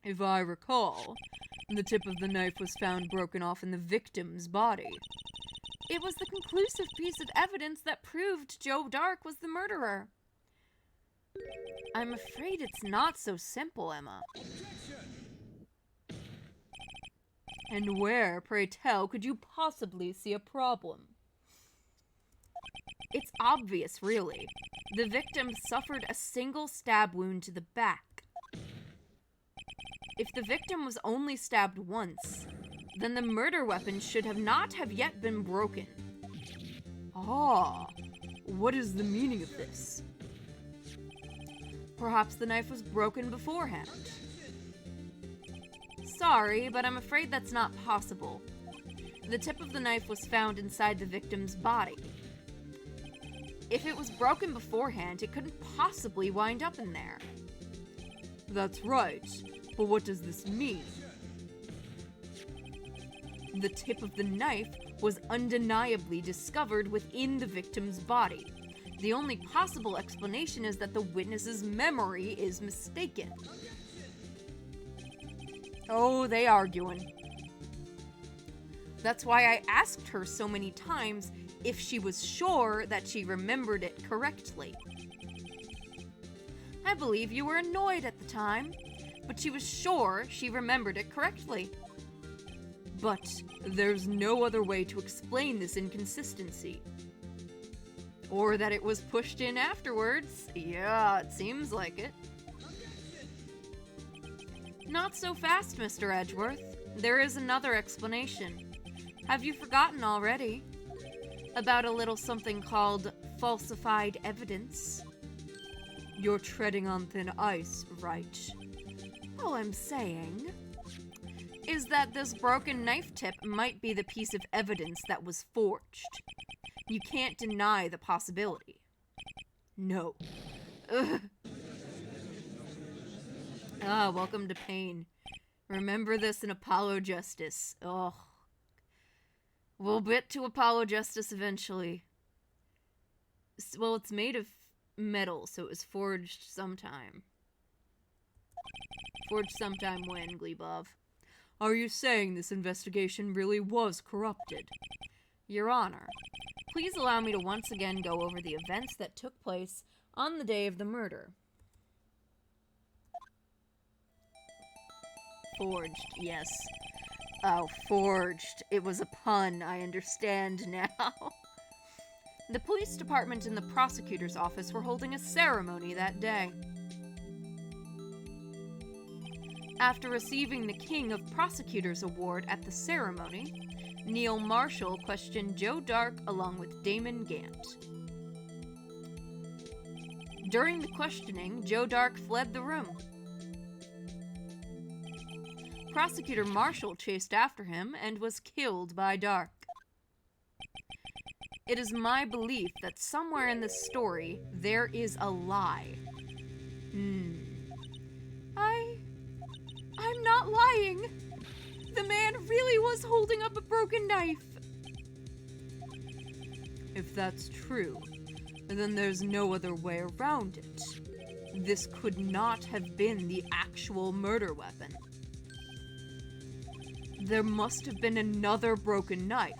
If I recall, the tip of the knife was found broken off in the victim's body. It was the conclusive piece of evidence that proved Joe Dark was the murderer. I'm afraid it's not so simple, Emma. And where, pray tell, could you possibly see a problem? It's obvious, really. The victim suffered a single stab wound to the back. If the victim was only stabbed once, then the murder weapon should not have yet been broken. Ah, what is the meaning of this? Perhaps the knife was broken beforehand. Sorry, but I'm afraid that's not possible. The tip of the knife was found inside the victim's body. If it was broken beforehand, it couldn't possibly wind up in there. That's right, but what does this mean? The tip of the knife was undeniably discovered within the victim's body. The only possible explanation is that the witness's memory is mistaken. Oh, they arguing. That's why I asked her so many times if she was sure that she remembered it correctly. I believe you were annoyed at the time, but she was sure she remembered it correctly. But there's no other way to explain this inconsistency. Or that it was pushed in afterwards. Yeah, it seems like it. Not so fast, Mr. Edgeworth. There is another explanation. Have you forgotten already? About a little something called falsified evidence. You're treading on thin ice, Wright. All I'm saying is that this broken knife tip might be the piece of evidence that was forged. You can't deny the possibility. No. Ugh. Ah, welcome to pain. Remember this in Apollo Justice. Oh. We'll get to Apollo Justice eventually. Well, it's made of metal, so it was forged sometime. Forged sometime when, Glebov? Are you saying this investigation really was corrupted? Your Honor, please allow me to once again go over the events that took place on the day of the murder. Forged, yes. Oh, forged. It was a pun, I understand now. The police department and the prosecutor's office were holding a ceremony that day. After receiving the King of Prosecutors Award at the ceremony, Neil Marshall questioned Joe Dark along with Damon Gant. During the questioning, Joe Dark fled the room. Prosecutor Marshall chased after him and was killed by Dark. It is my belief that somewhere in this story, there is a lie. I'm not lying. The man really was holding up a broken knife. If that's true, then there's no other way around it. This could not have been the actual murder weapon. There must have been another broken knife.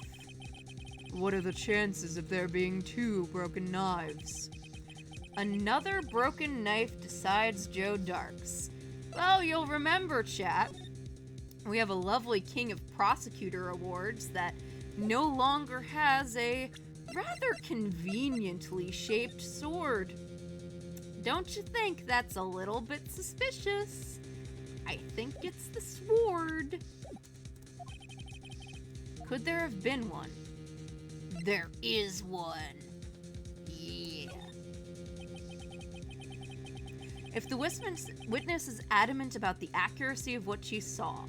What are the chances of there being two broken knives? Another broken knife besides Joe Dark's. Well, you'll remember, chat, we have a lovely King of Prosecutor Awards that no longer has a rather conveniently shaped sword. Don't you think that's a little bit suspicious? I think it's the sword. Could there have been one? There is one. Yeah. If the witness is adamant about the accuracy of what she saw,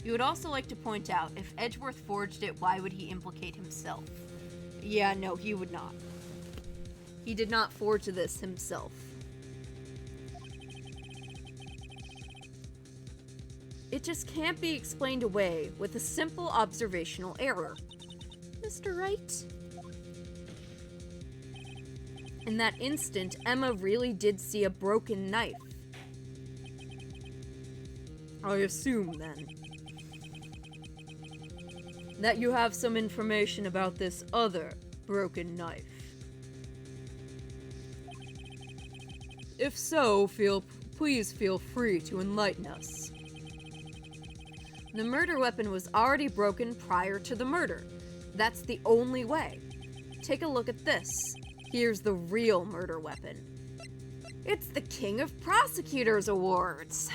you would also like to point out, if Edgeworth forged it, why would he implicate himself? Yeah, no, he would not. He did not forge this himself. It just can't be explained away with a simple observational error. Mr. Wright? In that instant, Emma really did see a broken knife. I assume, then, that you have some information about this other broken knife. If so, please feel free to enlighten us. The murder weapon was already broken prior to the murder. That's the only way. Take a look at this. Here's the real murder weapon. It's the King of Prosecutors Awards.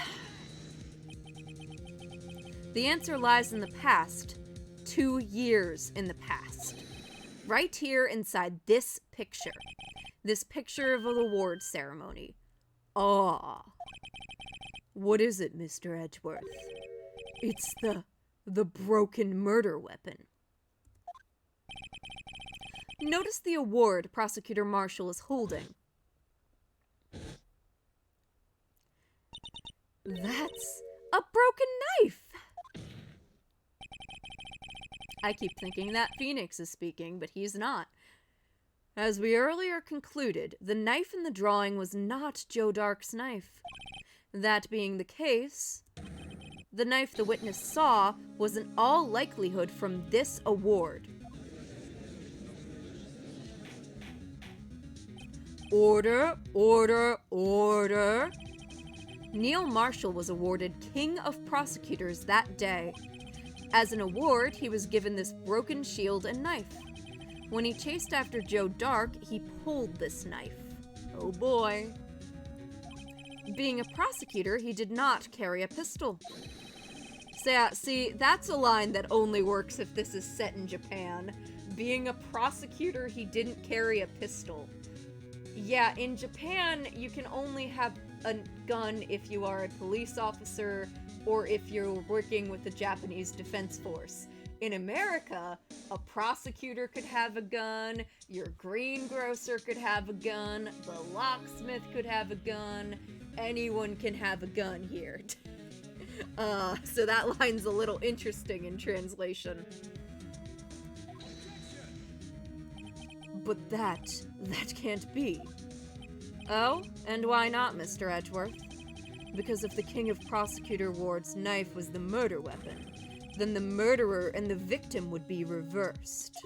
The answer lies in the past. 2 years in the past. Right here inside this picture. This picture of an award ceremony. Ah. What is it, Mr. Edgeworth? It's the broken murder weapon. Notice the award Prosecutor Marshall is holding. That's a broken knife! I keep thinking that Phoenix is speaking, but he's not. As we earlier concluded, the knife in the drawing was not Joe Dark's knife. That being the case, the knife the witness saw was in all likelihood from this award. Order, order, order. Neil Marshall was awarded King of Prosecutors that day. As an award, he was given this broken shield and knife. When he chased after Joe Dark, he pulled this knife. Oh boy. Being a prosecutor, he did not carry a pistol. So yeah, see, that's a line that only works if this is set in Japan. Being a prosecutor, he didn't carry a pistol. Yeah, in Japan, you can only have a gun if you are a police officer or if you're working with the Japanese Defense Force. In America, a prosecutor could have a gun, your greengrocer could have a gun, the locksmith could have a gun, anyone can have a gun here. So that line's a little interesting in translation. But that can't be. Oh, and why not, Mr. Edgeworth? Because if the King of Prosecutor Ward's knife was the murder weapon, then the murderer and the victim would be reversed.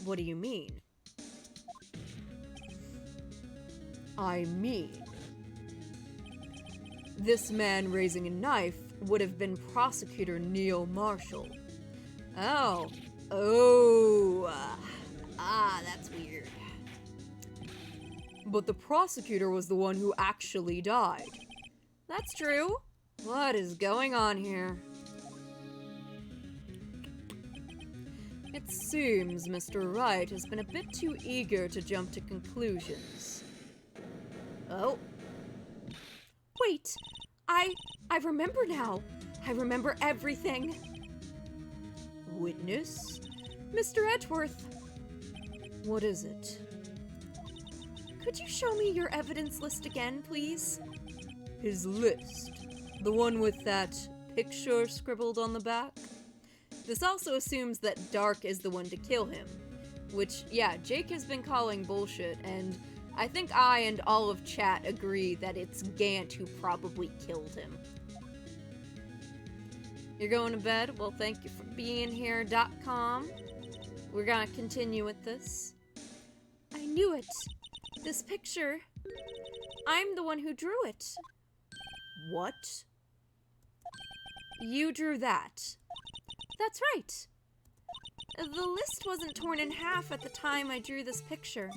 What do you mean? I mean, this man raising a knife would have been Prosecutor Neil Marshall. Oh, that's weird. But the prosecutor was the one who actually died. That's true. What is going on here? It seems Mr. Wright has been a bit too eager to jump to conclusions. Oh. Wait! I remember now. I remember everything. Witness? Mr. Edgeworth. What is it? Could you show me your evidence list again, please? His list? The one with that picture scribbled on the back? This also assumes that Dark is the one to kill him. Which, yeah, Jake has been calling bullshit, and I think I and all of chat agree that it's Gant who probably killed him. You're going to bed? Well, thank you for being here.com. We're gonna continue with this. I knew it. This picture. I'm the one who drew it. What? You drew that. That's right. The list wasn't torn in half at the time I drew this picture.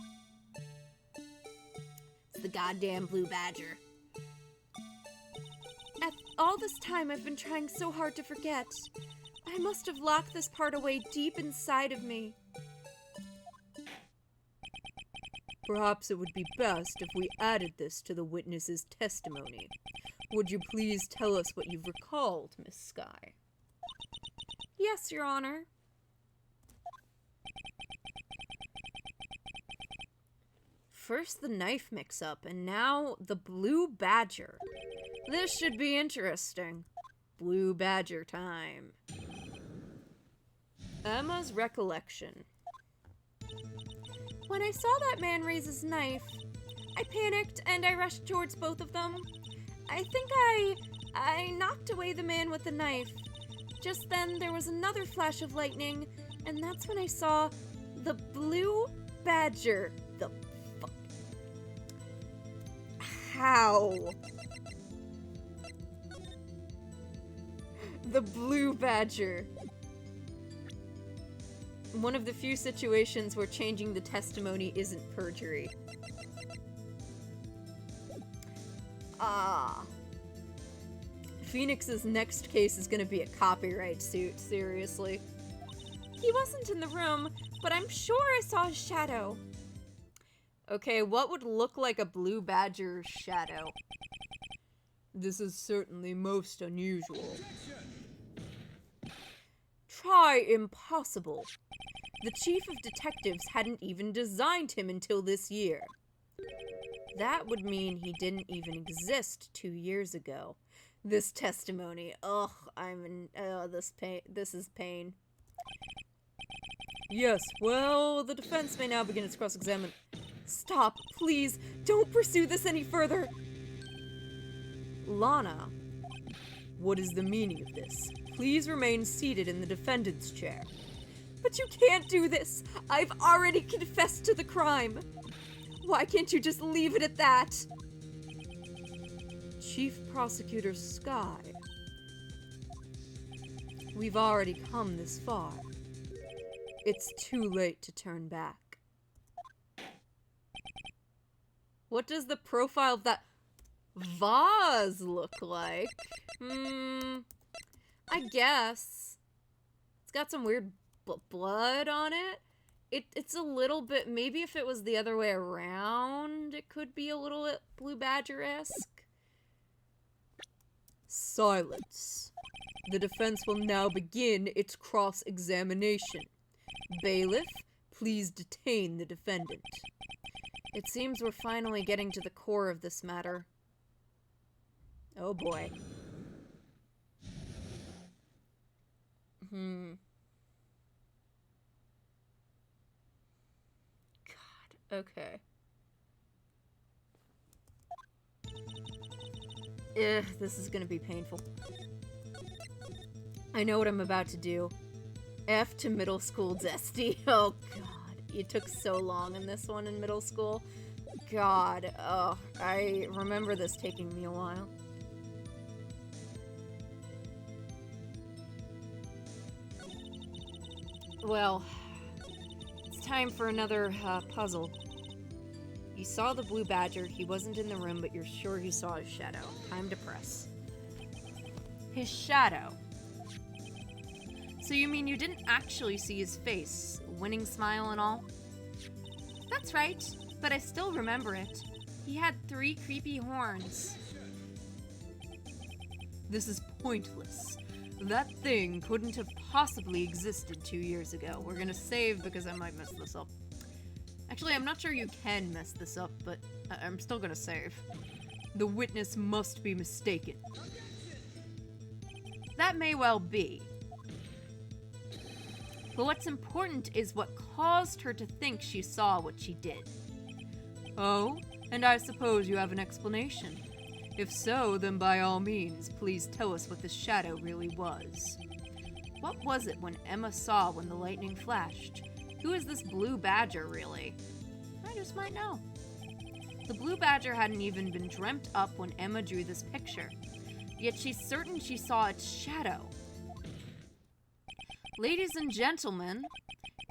It's the goddamn blue badger. At all this time, I've been trying so hard to forget. I must have locked this part away deep inside of me. Perhaps it would be best if we added this to the witness's testimony. Would you please tell us what you've recalled, Miss Skye? Yes, Your Honor. First the knife mix-up, and now the blue badger. This should be interesting. Blue badger time. Emma's recollection. When I saw that man raise his knife, I panicked and I rushed towards both of them. I think I knocked away the man with the knife. Just then there was another flash of lightning, and that's when I saw the blue badger. The fuck? How? The blue badger. One of the few situations where changing the testimony isn't perjury. Phoenix's next case is gonna be a copyright suit, seriously. He wasn't in the room, but I'm sure I saw his shadow. Okay, what would look like a blue badger's shadow? This is certainly most unusual. Try impossible. The chief of detectives hadn't even designed him until this year. That would mean he didn't even exist 2 years ago. This testimony, this is pain. Yes, well, the defense may now begin its cross-examination. Stop, please, don't pursue this any further. Lana, what is the meaning of this? Please remain seated in the defendant's chair. But you can't do this. I've already confessed to the crime. Why can't you just leave it at that? Chief Prosecutor Sky. We've already come this far. It's too late to turn back. What does the profile of that vase look like? I guess. It's got some weird blood on it. It's a little bit, maybe if it was the other way around, it could be a little Blue Badger-esque. Silence. The defense will now begin its cross-examination. Bailiff, please detain the defendant. It seems we're finally getting to the core of this matter. Oh boy. God, okay. This is gonna be painful. I know what I'm about to do. F to middle school zesty. Oh god, it took so long in this one in middle school. God, oh, I remember this taking me a while. Well, it's time for another puzzle. You saw the Blue Badger, he wasn't in the room, but you're sure you saw his shadow. Time to press. His shadow. So you mean you didn't actually see his face, winning smile and all? That's right, but I still remember it. He had 3 creepy horns. This is pointless. That thing couldn't have possibly existed 2 years ago. We're gonna save because I might mess this up. Actually, I'm not sure you can mess this up, but I'm still gonna save. The witness must be mistaken. That may well be. But what's important is what caused her to think she saw what she did. Oh, and I suppose you have an explanation. If so, then by all means, please tell us what the shadow really was. What was it when Emma saw when the lightning flashed? Who is this Blue Badger, really? I just might know. The Blue Badger hadn't even been dreamt up when Emma drew this picture. Yet she's certain she saw its shadow. Ladies and gentlemen,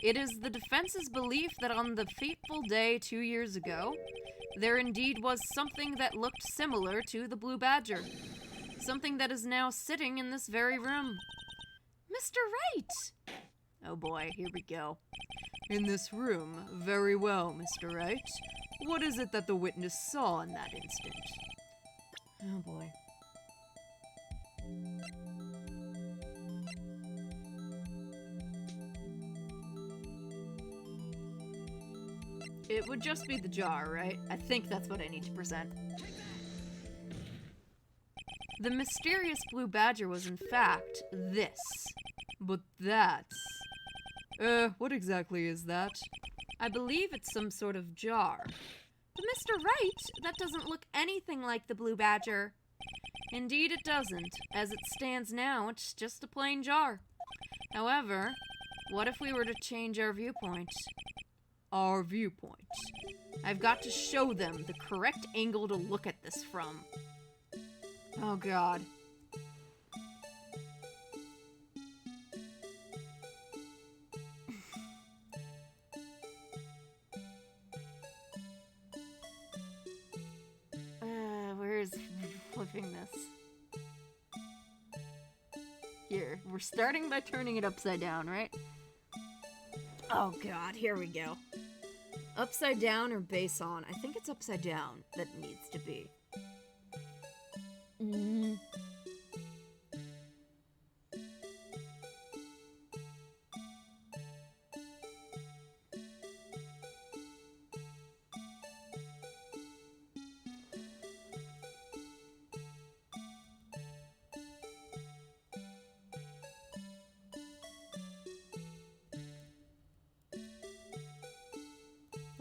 it is the defense's belief that on the fateful day 2 years ago, there indeed was something that looked similar to the Blue Badger. Something that is now sitting in this very room. Mr. Wright! Oh boy, here we go. In this room, very well, Mr. Wright. What is it that the witness saw in that instant? Oh boy. It would just be the jar, right? I think that's what I need to present. The mysterious Blue Badger was in fact this. But that's... what exactly is that? I believe it's some sort of jar. But Mr. Wright, that doesn't look anything like the Blue Badger. Indeed it doesn't. As it stands now, it's just a plain jar. However, what if we were to change our viewpoint? Our viewpoint. I've got to show them the correct angle to look at this from. Oh god. Where's flipping this? Here, we're starting by turning it upside down, right? Oh god, here we go. Upside down or base on? I think it's upside down that needs to be.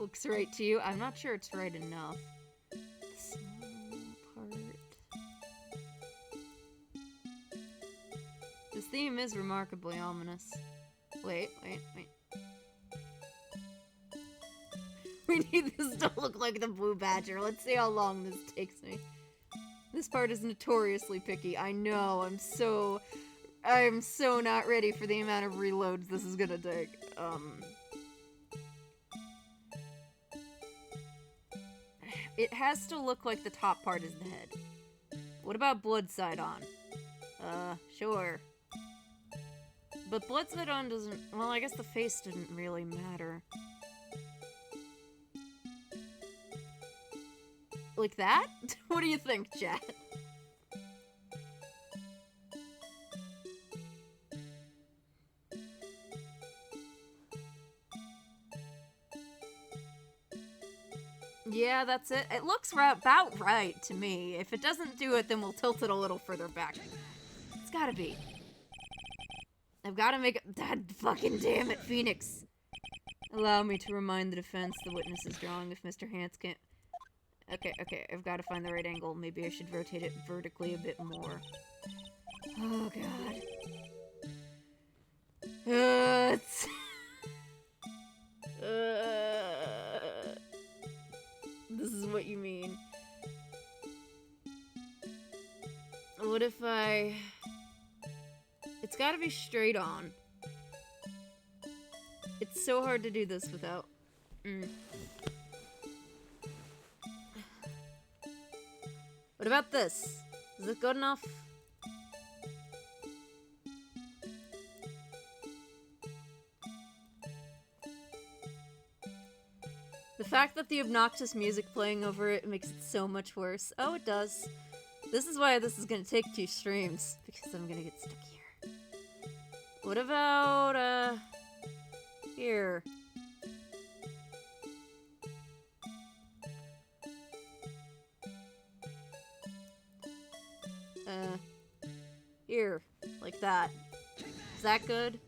Looks right to you. I'm not sure it's right enough. Small part. This theme is remarkably ominous. Wait. We need this to look like the Blue Badger. Let's see how long this takes me. This part is notoriously picky. I know. I'm so not ready for the amount of reloads this is gonna take. It has to look like the top part is the head. What about blood side on? Sure. But blood side on doesn't... Well, I guess the face didn't really matter. Like that? What do you think, chat? Yeah, that's it. It looks about right to me. If it doesn't do it, then we'll tilt it a little further back. It's gotta be. I've gotta make it. God fucking damn it, Phoenix. Allow me to remind the defense the witness is drawing if Mr. Hans can't... Okay, I've gotta find the right angle. Maybe I should rotate it vertically a bit more. Oh, God. It's... This is what you mean. What if I... It's gotta be straight on. It's so hard to do this without... What about this? Is it good enough? The fact that the obnoxious music playing over it makes it so much worse. Oh, it does. This is why this is gonna take 2 streams, because I'm gonna get stuck here. What about, here? Here. Like that. Is that good?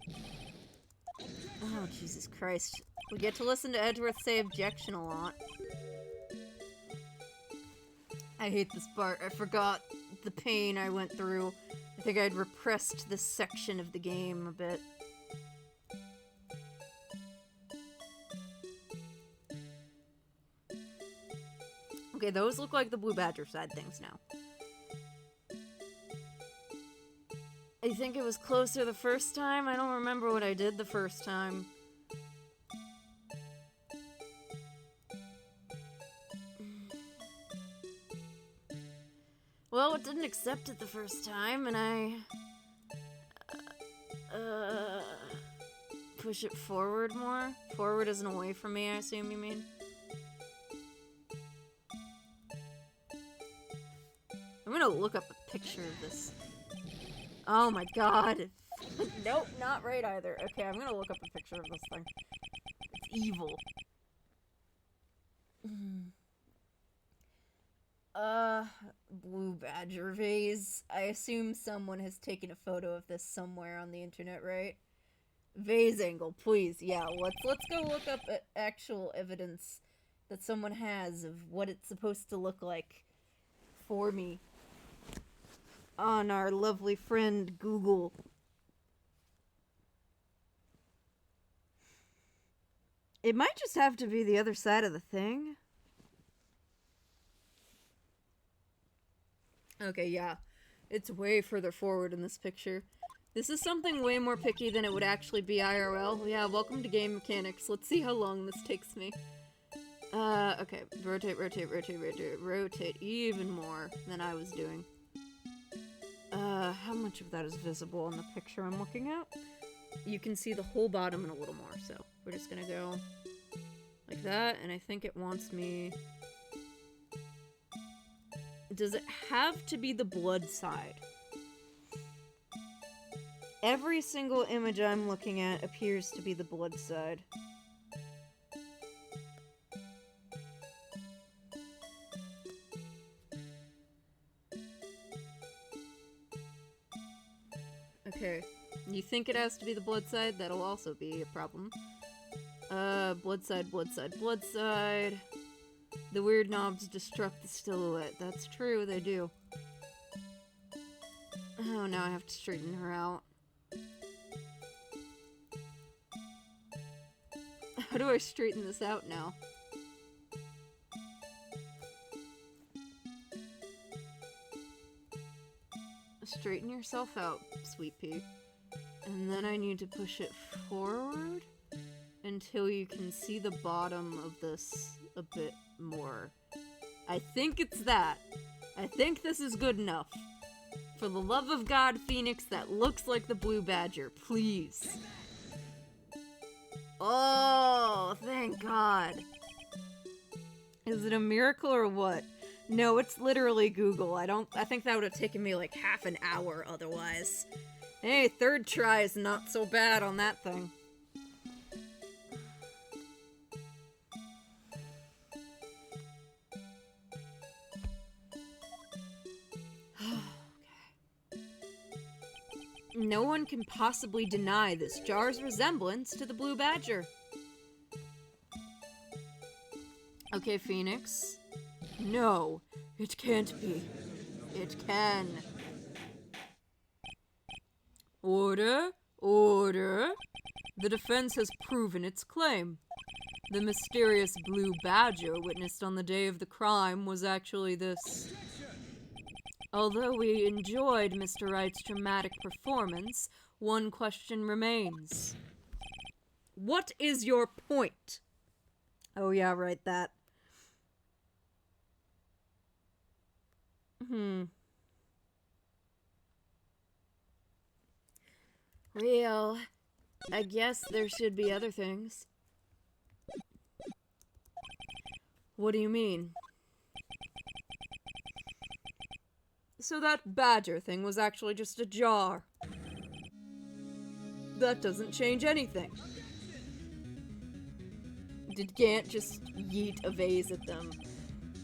Oh, Jesus Christ. We get to listen to Edgeworth say objection a lot. I hate this part. I forgot the pain I went through. I think I'd repressed this section of the game a bit. Okay, those look like the Blue Badger side things now. I think it was closer the first time. I don't remember what I did the first time. Well, it didn't accept it the first time, and I... push it forward more? Forward isn't away from me, I assume you mean? I'm gonna look up a picture of this. Oh my god. Nope, not right either. Okay, I'm gonna look up a picture of this thing. It's evil. Blue Badger vase. I assume someone has taken a photo of this somewhere on the internet, right? Vase angle, please. Yeah, let's go look up actual evidence that someone has of what it's supposed to look like for me. On our lovely friend Google. It might just have to be the other side of the thing. Okay, yeah. It's way further forward in this picture. This is something way more picky than it would actually be IRL. Yeah, welcome to game mechanics. Let's see how long this takes me. Okay. Rotate even more than I was doing. How much of that is visible in the picture I'm looking at? You can see the whole bottom and a little more, so we're just gonna go like that, and I think it wants me... Does it have to be the blood side? Every single image I'm looking at appears to be the blood side. Okay. You think it has to be the blood side? That'll also be a problem. Blood side, blood side, blood side. The weird knobs destruct the silhouette. That's true, they do. Oh, now I have to straighten her out. How do I straighten this out now? Straighten yourself out, sweet pea. And then I need to push it forward until you can see the bottom of this a bit more. I think it's that. I think this is good enough. For the love of God, Phoenix, that looks like the blue badger, please. Oh, thank God. Is it a miracle or what? No, it's literally Google. I think that would have taken me like half an hour otherwise. Hey, third try is not so bad on that thing. No one can possibly deny this jar's resemblance to the blue badger. Okay, Phoenix. No, it can't be. It can. Order, order. The defense has proven its claim. The mysterious blue badger witnessed on the day of the crime was actually this. Although we enjoyed Mr. Wright's dramatic performance, one question remains. What is your point? Oh yeah, right, that. Well, I guess there should be other things. What do you mean? So that badger thing was actually just a jar. That doesn't change anything. Did Gant just yeet a vase at them?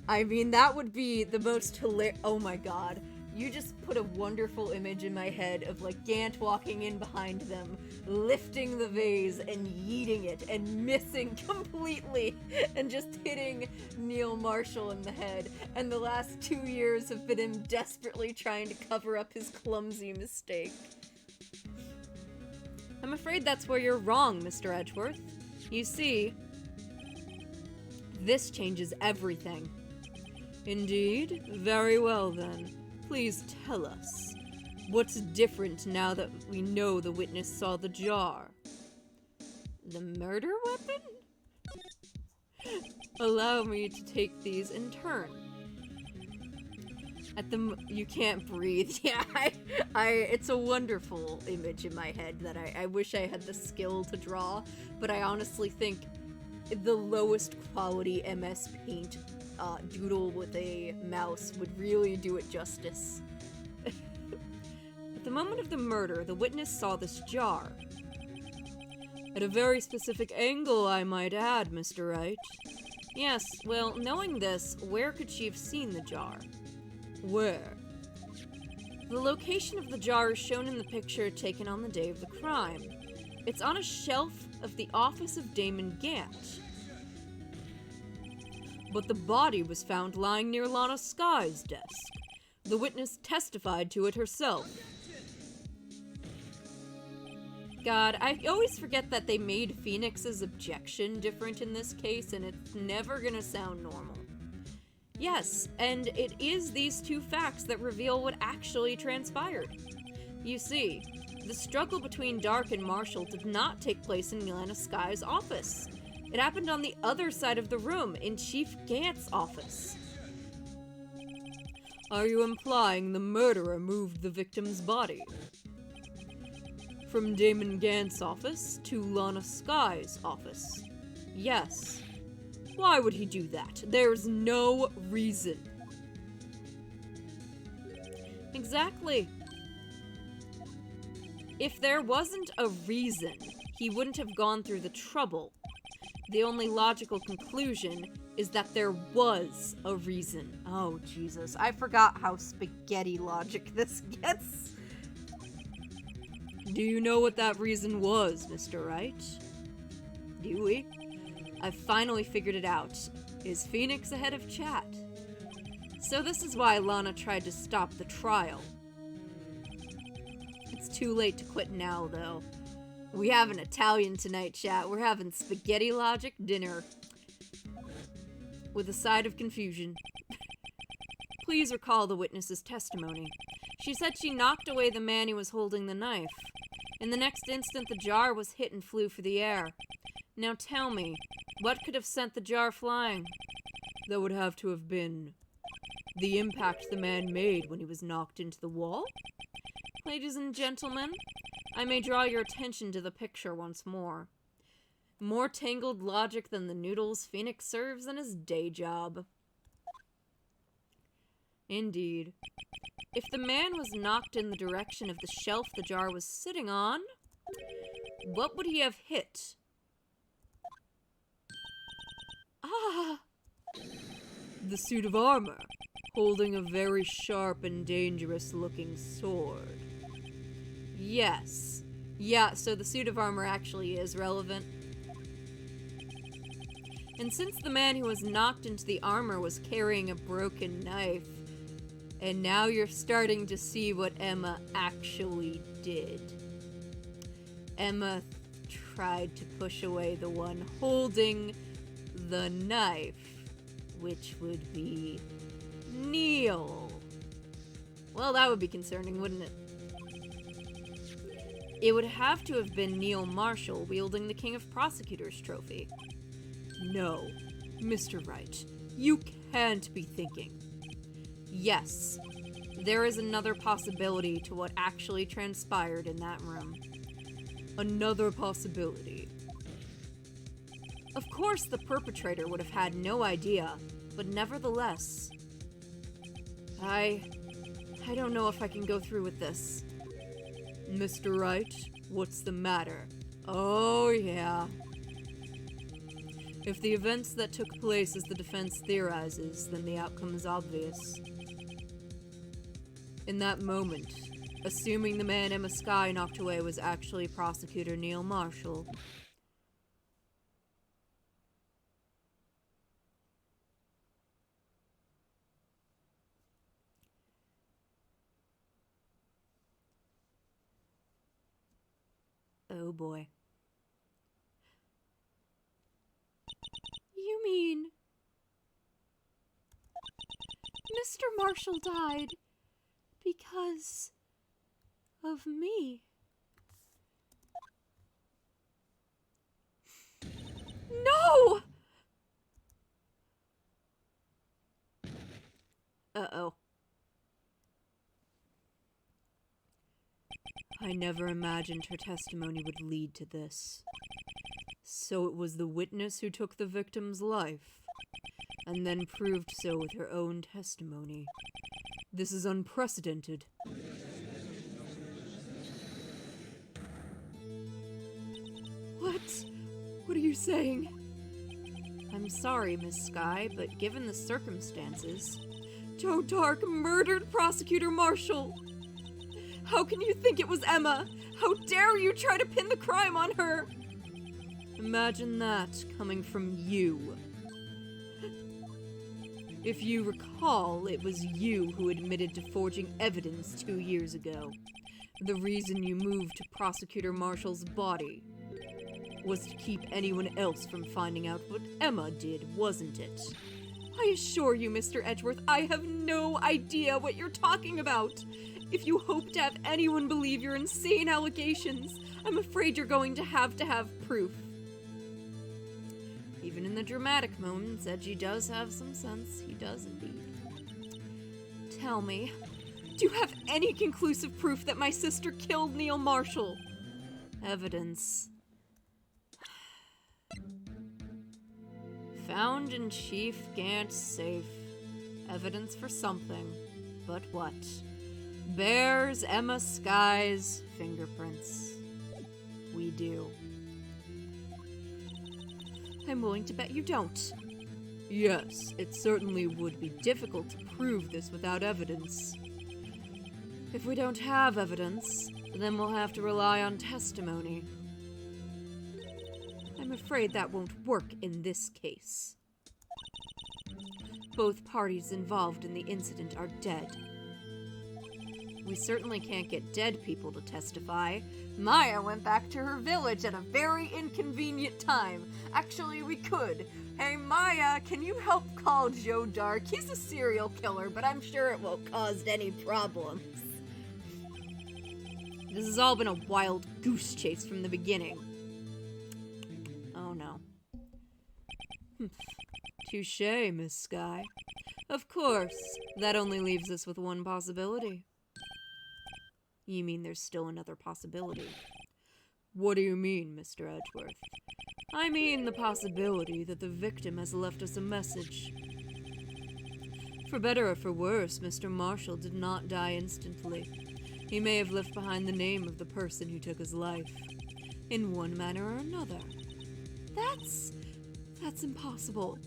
I mean, that would be the most hilarious. Oh my god. You just put a wonderful image in my head of, like, Gant walking in behind them, lifting the vase and yeeting it and missing completely and just hitting Neil Marshall in the head. And the last 2 years have been him desperately trying to cover up his clumsy mistake. I'm afraid that's where you're wrong, Mr. Edgeworth. You see, this changes everything. Indeed? Very well, then. Please tell us. What's different now that we know the witness saw the jar? The murder weapon? Allow me to take these in turn. You can't breathe. Yeah, it's a wonderful image in my head that I wish I had the skill to draw, but I honestly think the lowest quality MS Paint doodle with a mouse would really do it justice. At the moment of the murder, the witness saw this jar. At a very specific angle, I might add, Mr. Wright. Yes, well, knowing this, where could she have seen the jar? Where? The location of the jar is shown in the picture taken on the day of the crime. It's on a shelf of the office of Damon Gant. But the body was found lying near Lana Sky's desk. The witness testified to it herself. God, I always forget that they made Phoenix's objection different in this case, and it's never gonna sound normal. Yes, and it is these two facts that reveal what actually transpired. You see, the struggle between Dark and Marshall did not take place in Lana Sky's office. It happened on the other side of the room, in Chief Gant's office. Are you implying the murderer moved the victim's body? From Damon Gant's office to Lana Sky's office? Yes. Why would he do that? There's no reason. Exactly. If there wasn't a reason, he wouldn't have gone through the trouble. The only logical conclusion is that there was a reason. Oh, Jesus. I forgot how spaghetti logic this gets. Do you know what that reason was, Mr. Wright? Do we? I've finally figured it out. Is Phoenix ahead of chat? So this is why Lana tried to stop the trial. It's too late to quit now, though. We have an Italian tonight, chat. We're having spaghetti logic dinner. With a side of confusion. Please recall the witness's testimony. She said she knocked away the man who was holding the knife. In the next instant, the jar was hit and flew for the air. Now tell me, what could have sent the jar flying? That would have to have been the impact the man made when he was knocked into the wall? Ladies and gentlemen, I may draw your attention to the picture once more. More tangled logic than the noodles Phoenix serves in his day job. Indeed. If the man was knocked in the direction of the shelf the jar was sitting on, what would he have hit? Ah! The suit of armor, holding a very sharp and dangerous-looking sword. Yes. Yeah, so the suit of armor actually is relevant. And since the man who was knocked into the armor was carrying a broken knife, and now you're starting to see what Emma actually did. Emma tried to push away the one holding the knife, which would be Neil. Well, that would be concerning, wouldn't it? It would have to have been Neil Marshall wielding the King of Prosecutors trophy. No, Mr. Wright, you can't be thinking. Yes, there is another possibility to what actually transpired in that room. Another possibility. Of course, the perpetrator would have had no idea, but nevertheless... I don't know if I can go through with this. Mr. Wright, what's the matter? Oh, yeah. If the events that took place as the defense theorizes, then the outcome is obvious. In that moment, assuming the man Emma Skye knocked away was actually Prosecutor Neil Marshall. Oh boy. You mean... Mr. Marshall died because of me? No! Uh-oh. I never imagined her testimony would lead to this. So it was the witness who took the victim's life, and then proved so with her own testimony. This is unprecedented. What? What are you saying? I'm sorry, Miss Skye, but given the circumstances... Joe Dark murdered Prosecutor Marshall! How can you think it was Emma? How dare you try to pin the crime on her? Imagine that coming from you. If you recall, it was you who admitted to forging evidence 2 years ago. The reason you moved to Prosecutor Marshall's body was to keep anyone else from finding out what Emma did, wasn't it? I assure you, Mr. Edgeworth, I have no idea what you're talking about. If you hope to have anyone believe your insane allegations, I'm afraid you're going to have proof. Even in the dramatic moments, Edgy does have some sense. He does indeed. Tell me, do you have any conclusive proof that my sister killed Neil Marshall? Evidence. Found in Chief Gant's safe. Evidence for something. But what? Bears Emma Skye's fingerprints. We do. I'm willing to bet you don't. Yes, it certainly would be difficult to prove this without evidence. If we don't have evidence, then we'll have to rely on testimony. I'm afraid that won't work in this case. Both parties involved in the incident are dead. We certainly can't get dead people to testify. Maya went back to her village at a very inconvenient time. Actually, we could. Hey, Maya, can you help call Joe Dark? He's a serial killer, but I'm sure it won't cause any problems. This has all been a wild goose chase from the beginning. Oh, no. Touché, Miss Sky. Of course, that only leaves us with one possibility. You mean there's still another possibility? What do you mean, Mr. Edgeworth? I mean the possibility that the victim has left us a message. For better or for worse, Mr. Marshall did not die instantly. He may have left behind the name of the person who took his life, in one manner or another. That's impossible.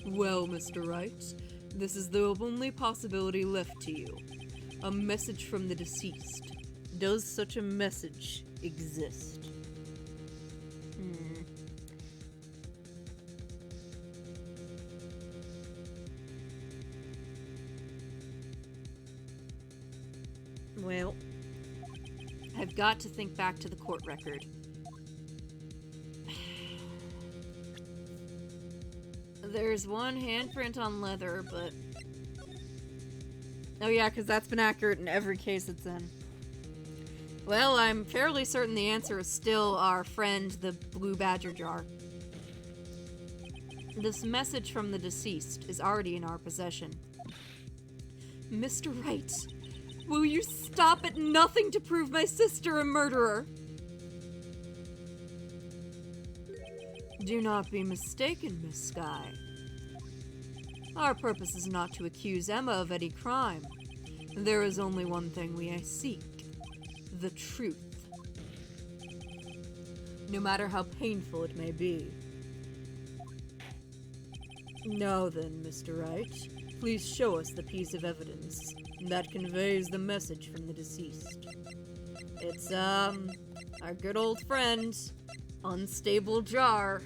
Well, Mr. Wright, this is the only possibility left to you. A message from the deceased. Does such a message exist? Well, I've got to think back to the court record. There's one handprint on leather, but... Oh yeah, because that's been accurate in every case it's in. Well, I'm fairly certain the answer is still our friend, the Blue Badger jar. This message from the deceased is already in our possession. Mr. Wright, will you stop at nothing to prove my sister a murderer? Do not be mistaken, Miss Sky. Our purpose is not to accuse Emma of any crime. There is only one thing we seek. The truth. No matter how painful it may be. Now then, Mr. Wright, please show us the piece of evidence that conveys the message from the deceased. It's, our good old friend, Unstable Jar.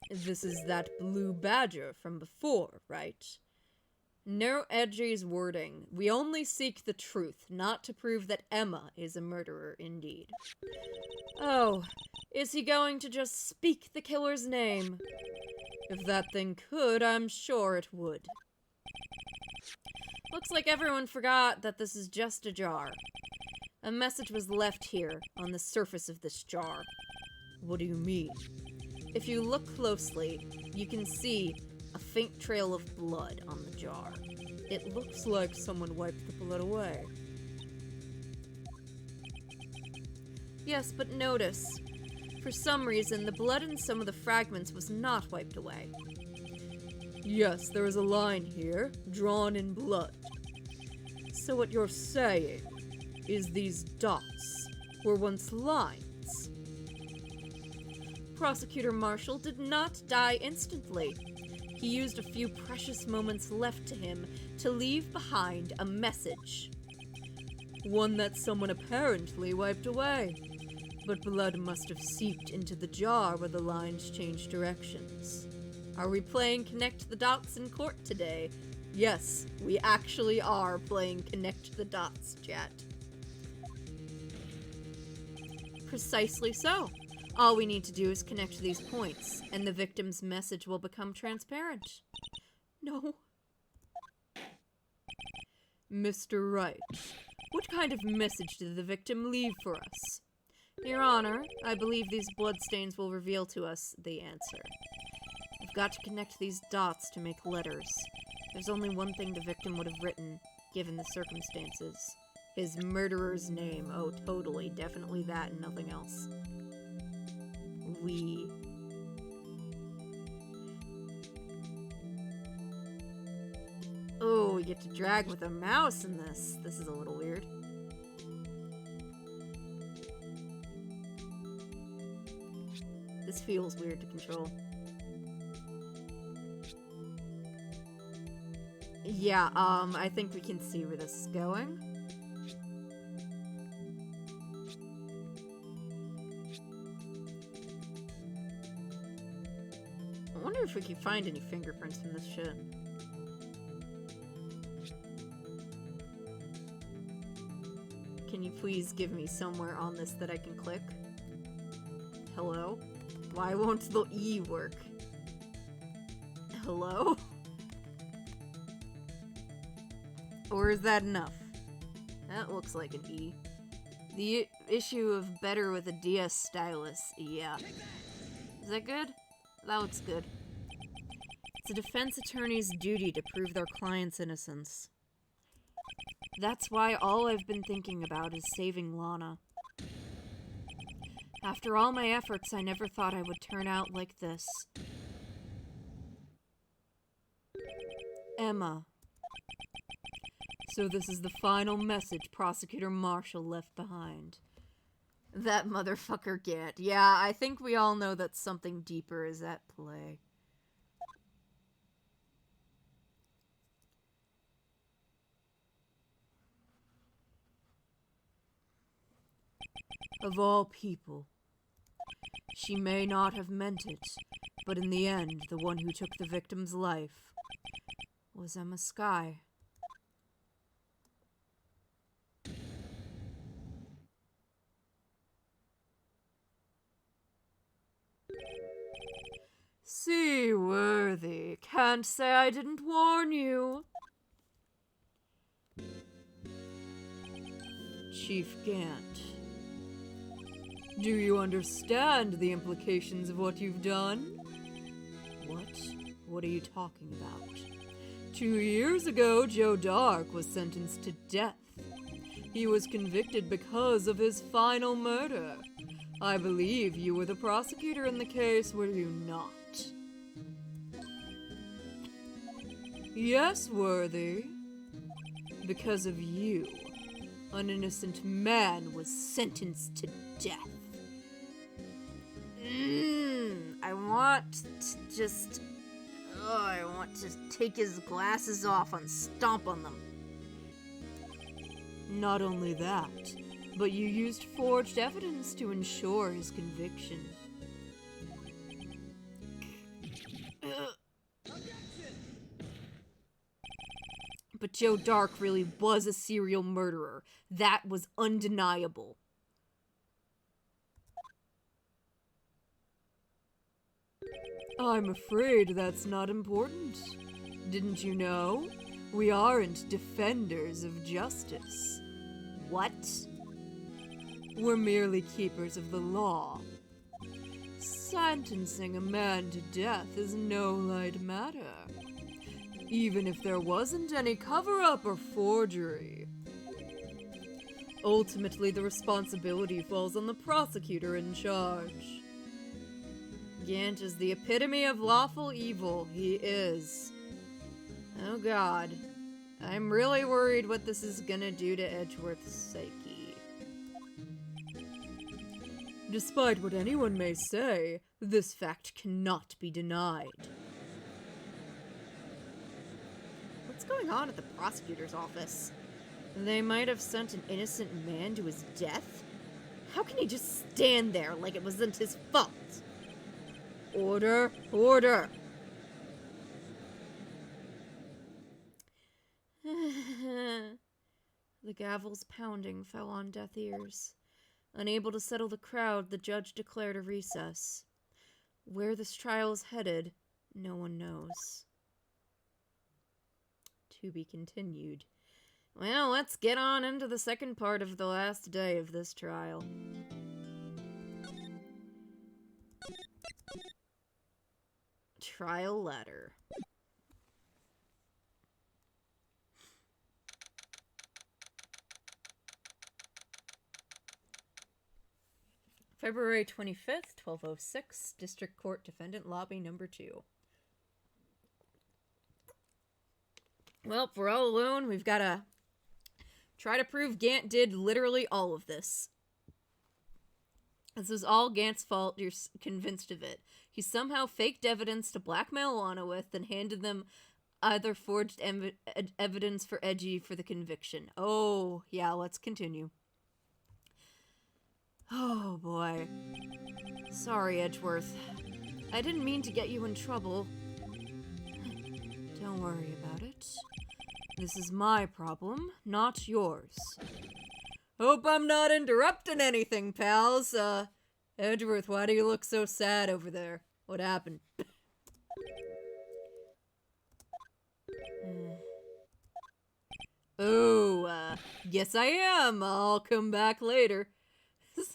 This is that Blue Badger from before, right? No Edgy's wording. We only seek the truth, not to prove that Emma is a murderer indeed. Oh, is he going to just speak the killer's name? If that thing could, I'm sure it would. Looks like everyone forgot that this is just a jar. A message was left here, on the surface of this jar. What do you mean? If you look closely, you can see a faint trail of blood on the jar. It looks like someone wiped the blood away. Yes, but notice, for some reason, the blood in some of the fragments was not wiped away. Yes, there is a line here, drawn in blood. So what you're saying is these dots were once lines. Prosecutor Marshall did not die instantly. He used a few precious moments left to him to leave behind a message. One that someone apparently wiped away. But blood must have seeped into the jar where the lines changed directions. Are we playing Connect the Dots in court today? Yes, we actually are playing Connect the Dots, chat. Precisely so. All we need to do is connect these points, and the victim's message will become transparent. No. Mr. Wright, what kind of message did the victim leave for us? Your Honor, I believe these bloodstains will reveal to us the answer. I've got to connect these dots to make letters. There's only one thing the victim would have written, given the circumstances. His murderer's name. Oh, totally. Definitely that and nothing else. Oh, we get to drag with a mouse in this. This is a little weird. This feels weird to control. Yeah, I think we can see where this is going. wonder if we can find any fingerprints from this shit. Can you please give me somewhere on this that I can click? Hello? Why won't the E work? Hello? Or is that enough? That looks like an E. The issue of better with a DS stylus, yeah. Is that good? That looks good. It's a defense attorney's duty to prove their client's innocence. That's why all I've been thinking about is saving Lana. After all my efforts, I never thought I would turn out like this. Emma. So this is the final message Prosecutor Marshall left behind. That motherfucker Gant. Yeah, I think we all know that something deeper is at play. Of all people. She may not have meant it, but in the end, the one who took the victim's life was Emma Skye. Seaworthy, can't say I didn't warn you. Chief Gant. Do you understand the implications of what you've done? What? What are you talking about? 2 years ago, Joe Dark was sentenced to death. He was convicted because of his final murder. I believe you were the prosecutor in the case, were you not? Yes, Worthy. Because of you, an innocent man was sentenced to death. I want to just... I want to take his glasses off and stomp on them. Not only that, but you used forged evidence to ensure his conviction. But Joe Dark really was a serial murderer. That was undeniable. I'm afraid that's not important. Didn't you know? We aren't defenders of justice. What? We're merely keepers of the law. Sentencing a man to death is no light matter, even if there wasn't any cover-up or forgery. Ultimately, the responsibility falls on the prosecutor in charge. Gant is the epitome of lawful evil. He is. Oh god. I'm really worried what this is gonna do to Edgeworth's psyche. Despite what anyone may say, this fact cannot be denied. What's going on at the prosecutor's office? They might have sent an innocent man to his death? How can he just stand there like it wasn't his fault? Order! Order! The gavel's pounding fell on deaf ears. Unable to settle the crowd, the judge declared a recess. Where this trial is headed, no one knows. To be continued. Well, let's get on into the second part of the last day of this trial. Trial letter. February 25th, 1206, District Court Defendant Lobby Number 2. Well, if we're all alone, we've got to try to prove Gant did literally all of this. This is all Gant's fault, you're convinced of it. He somehow faked evidence to blackmail Lana with and handed them either forged evidence for Edgy for the conviction. Oh, yeah, let's continue. Oh, boy. Sorry, Edgeworth. I didn't mean to get you in trouble. Don't worry about it. This is my problem, not yours. Hope I'm not interrupting anything, pals. Edgeworth, why do you look so sad over there? What happened? Oh, yes I am. I'll come back later.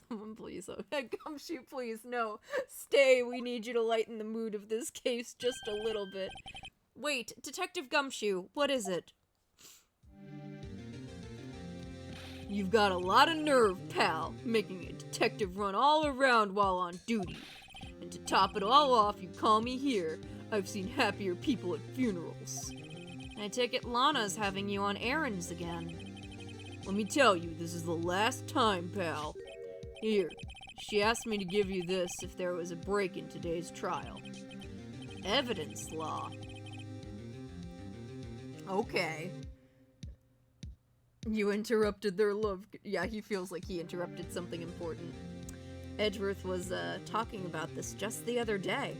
Someone please, Gumshoe, please, no. Stay, we need you to lighten the mood of this case just a little bit. Wait, Detective Gumshoe, what is it? You've got a lot of nerve, pal, making a detective run all around while on duty. And to top it all off, you call me here. I've seen happier people at funerals. I take it Lana's having you on errands again. Let me tell you, this is the last time, pal. Here, she asked me to give you this if there was a break in today's trial. Evidence law. Okay. You interrupted their love. Yeah, he feels like he interrupted something important. Edgeworth was talking about this just the other day.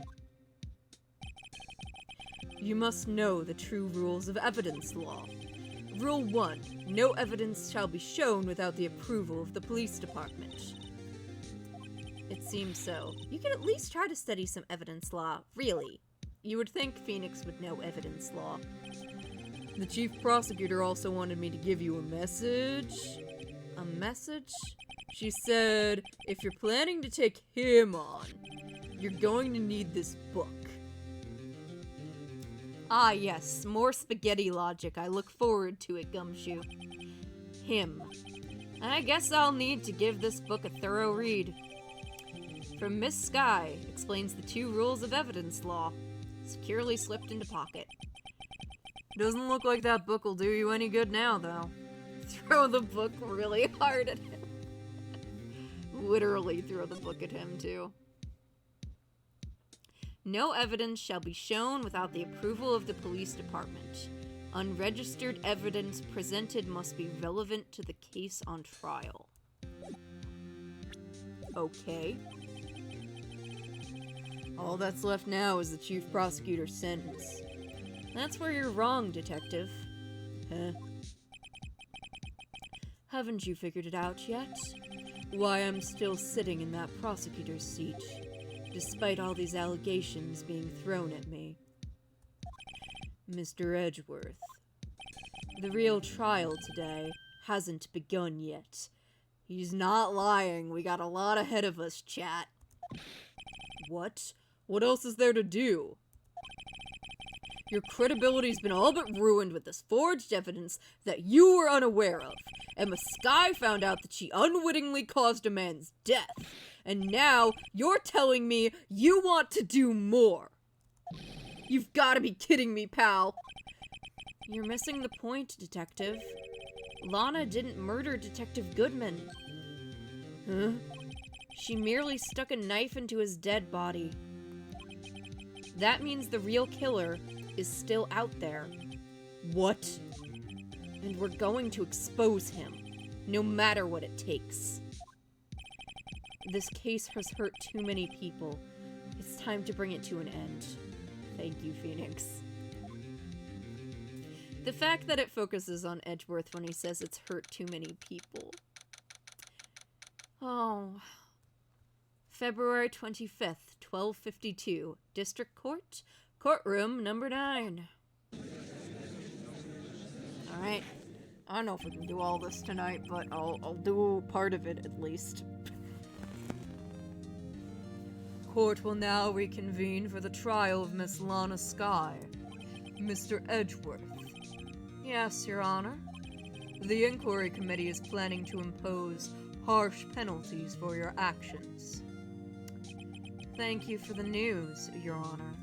You must know the true rules of evidence law. Rule 1. No evidence shall be shown without the approval of the police department. It seems so. You could at least try to study some evidence law, really. You would think Phoenix would know evidence law. The chief prosecutor also wanted me to give you a message. A message? She said, if you're planning to take him on, you're going to need this book. Ah, yes, more spaghetti logic. I look forward to it, Gumshoe. Him. I guess I'll need to give this book a thorough read. From Miss Sky, explains the 2 rules of evidence law. Securely slipped into pocket. Doesn't look like that book will do you any good now, though. Throw the book really hard at him. Literally throw the book at him, too. No evidence shall be shown without the approval of the police department. Unregistered evidence presented must be relevant to the case on trial. Okay. All that's left now is the chief prosecutor's sentence. That's where you're wrong, detective. Huh? Haven't you figured it out yet? Why I'm still sitting in that prosecutor's seat, despite all these allegations being thrown at me. Mr. Edgeworth, the real trial today hasn't begun yet. He's not lying. We got a lot ahead of us, chat. What? What else is there to do? Your credibility's been all but ruined with this forged evidence that you were unaware of. Emma Sky found out that she unwittingly caused a man's death. And now you're telling me you want to do more. You've got to be kidding me, pal. You're missing the point, Detective. Lana didn't murder Detective Goodman. Huh? She merely stuck a knife into his dead body. That means the real killer is still out there. What? And we're going to expose him, no matter what it takes. This case has hurt too many people. It's time to bring it to an end. Thank you, Phoenix. The fact that it focuses on Edgeworth when he says it's hurt too many people. Oh. February 25th, 12:52. District Court, courtroom number 9. Alright. I don't know if we can do all this tonight, but I'll do part of it at least. Court will now reconvene for the trial of Miss Lana Sky. Mr. Edgeworth. Yes, Your Honor. The inquiry committee is planning to impose harsh penalties for your actions. Thank you for the news, Your Honor.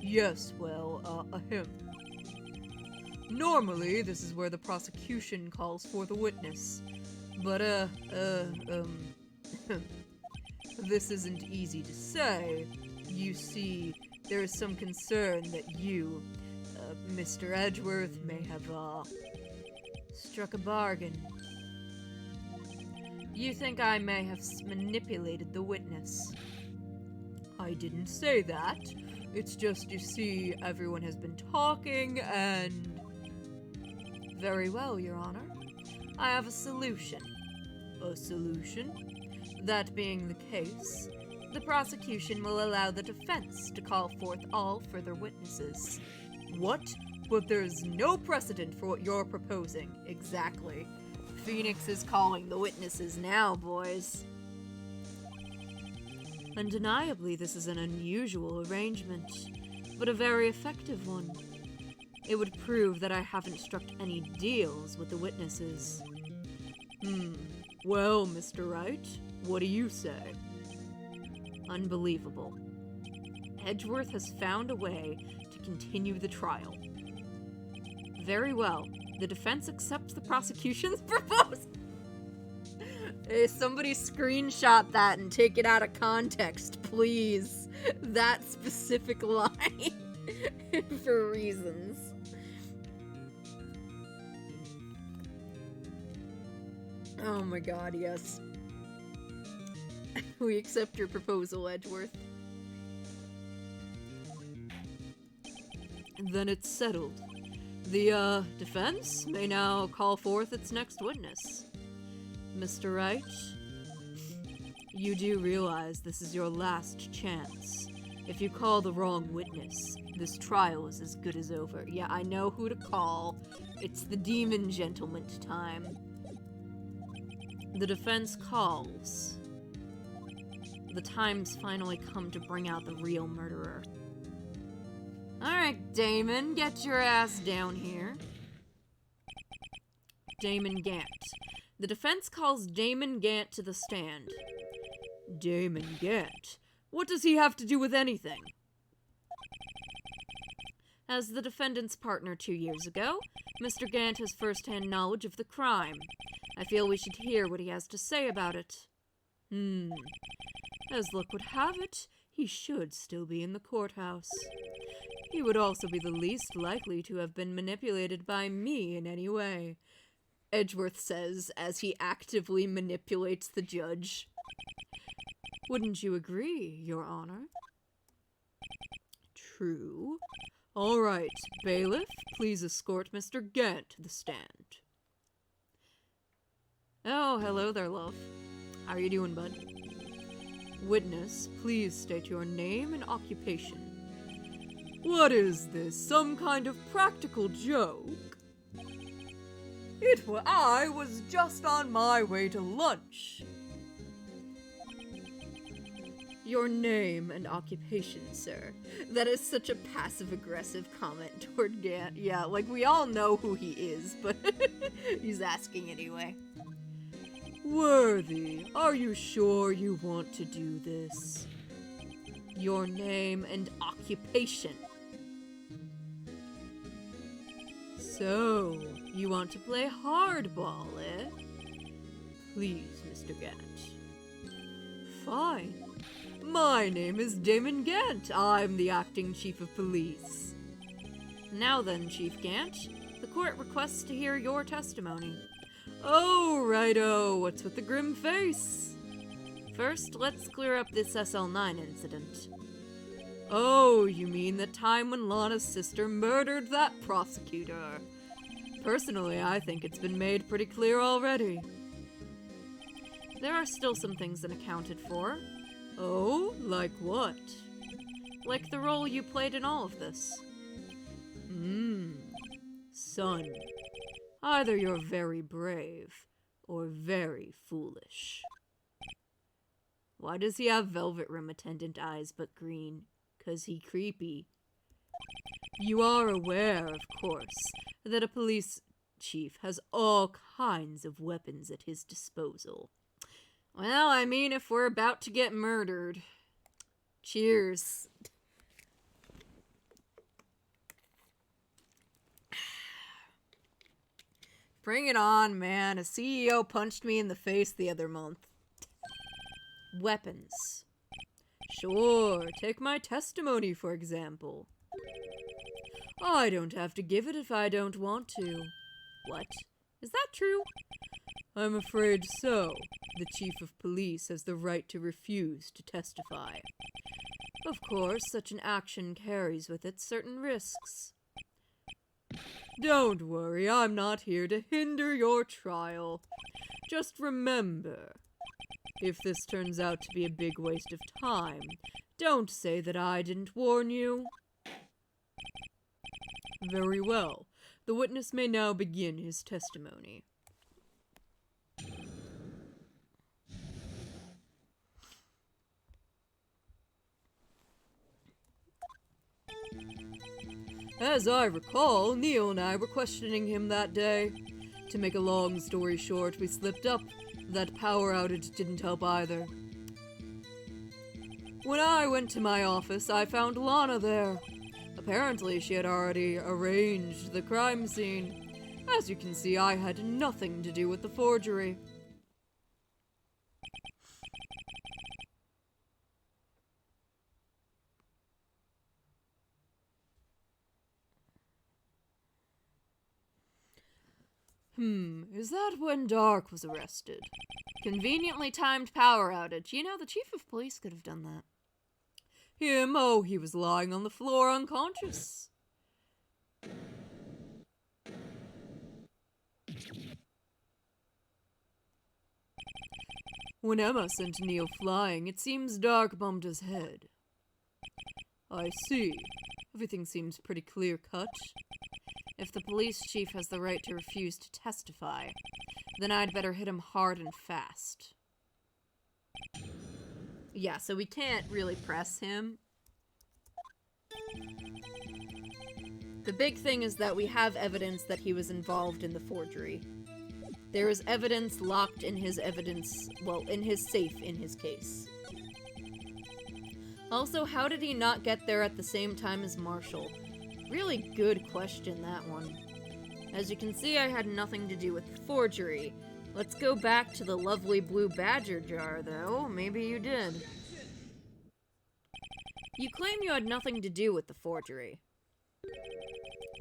Yes, well, ahem. Normally, this is where the prosecution calls for the witness. But, this isn't easy to say. You see, there is some concern that you, Mr. Edgeworth, may have, struck a bargain. You think I may have manipulated the witness. I didn't say that. It's just, you see, everyone has been talking and... Very well, Your Honor. I have a solution. A solution? That being the case, the prosecution will allow the defense to call forth all further witnesses. What? But there's no precedent for what you're proposing. Exactly. Phoenix is calling the witnesses now, boys. Undeniably, this is an unusual arrangement, but a very effective one. It would prove that I haven't struck any deals with the witnesses. Well, Mr. Wright, what do you say? Unbelievable. Edgeworth has found a way to continue the trial. Very well. The defense accepts the prosecution's proposal. Hey, somebody screenshot that and take it out of context, please. That specific line. For reasons. Oh my god, yes. We accept your proposal, Edgeworth. Then it's settled. The, defense may now call forth its next witness. Mr. Wright, you do realize this is your last chance. If you call the wrong witness, this trial is as good as over. Yeah, I know who to call. It's the demon gentleman time. The defense calls. The time's finally come to bring out the real murderer. Alright, Damon, get your ass down here. Damon Gant. The defense calls Damon Gant to the stand. Damon Gant? What does he have to do with anything? As the defendant's partner 2 years ago, Mr. Gant has first-hand knowledge of the crime. I feel we should hear what he has to say about it. As luck would have it, he should still be in the courthouse. He would also be the least likely to have been manipulated by me in any way, Edgeworth says as he actively manipulates the judge. Wouldn't you agree, Your Honor? True. All right, bailiff, please escort Mr. Gant to the stand. Oh, hello there, love. How are you doing, bud? Witness, please state your name and occupation. What is this, some kind of practical joke? I was just on my way to lunch. Your name and occupation, sir. That is such a passive-aggressive comment toward Gant. Yeah, like, we all know who he is, but he's asking anyway. Worthy, are you sure you want to do this? Your name and occupation. So, you want to play hardball, eh? Please, Mr. Gant. Fine. My name is Damon Gant. I'm the acting chief of police. Now then, Chief Gant, the court requests to hear your testimony. Oh, righto, what's with the grim face? First, let's clear up this SL9 incident. Oh, you mean the time when Lana's sister murdered that prosecutor? Personally, I think it's been made pretty clear already. There are still some things unaccounted for. Oh, like what? Like the role you played in all of this. Son. Either you're very brave, or very foolish. Why does he have velvet room attendant eyes but green? 'Cause he creepy. You are aware, of course, that a police chief has all kinds of weapons at his disposal. Well, I mean, if we're about to get murdered. Cheers. Bring it on, man. A CEO punched me in the face the other month. Weapons. Sure, take my testimony, for example. I don't have to give it if I don't want to. What? Is that true? I'm afraid so. The chief of police has the right to refuse to testify. Of course, such an action carries with it certain risks. Don't worry, I'm not here to hinder your trial. Just remember, if this turns out to be a big waste of time, don't say that I didn't warn you. Very well. The witness may now begin his testimony. As I recall, Neil and I were questioning him that day. To make a long story short, we slipped up. That power outage didn't help either. When I went to my office, I found Lana there. Apparently, she had already arranged the crime scene. As you can see, I had nothing to do with the forgery. Is that when Dark was arrested? Conveniently timed power outage. You know, the chief of police could have done that. Him? Oh, he was lying on the floor unconscious. When Emma sent Neil flying, it seems Dark bumped his head. I see. Everything seems pretty clear-cut. If the police chief has the right to refuse to testify, then I'd better hit him hard and fast. Yeah, so we can't really press him. The big thing is that we have evidence that he was involved in the forgery. There is evidence locked in his in his safe in his case. Also, how did he not get there at the same time as Marshall? Really good question, that one. As you can see, I had nothing to do with the forgery. Let's go back to the lovely blue badger jar, though. Maybe you did. You claim you had nothing to do with the forgery.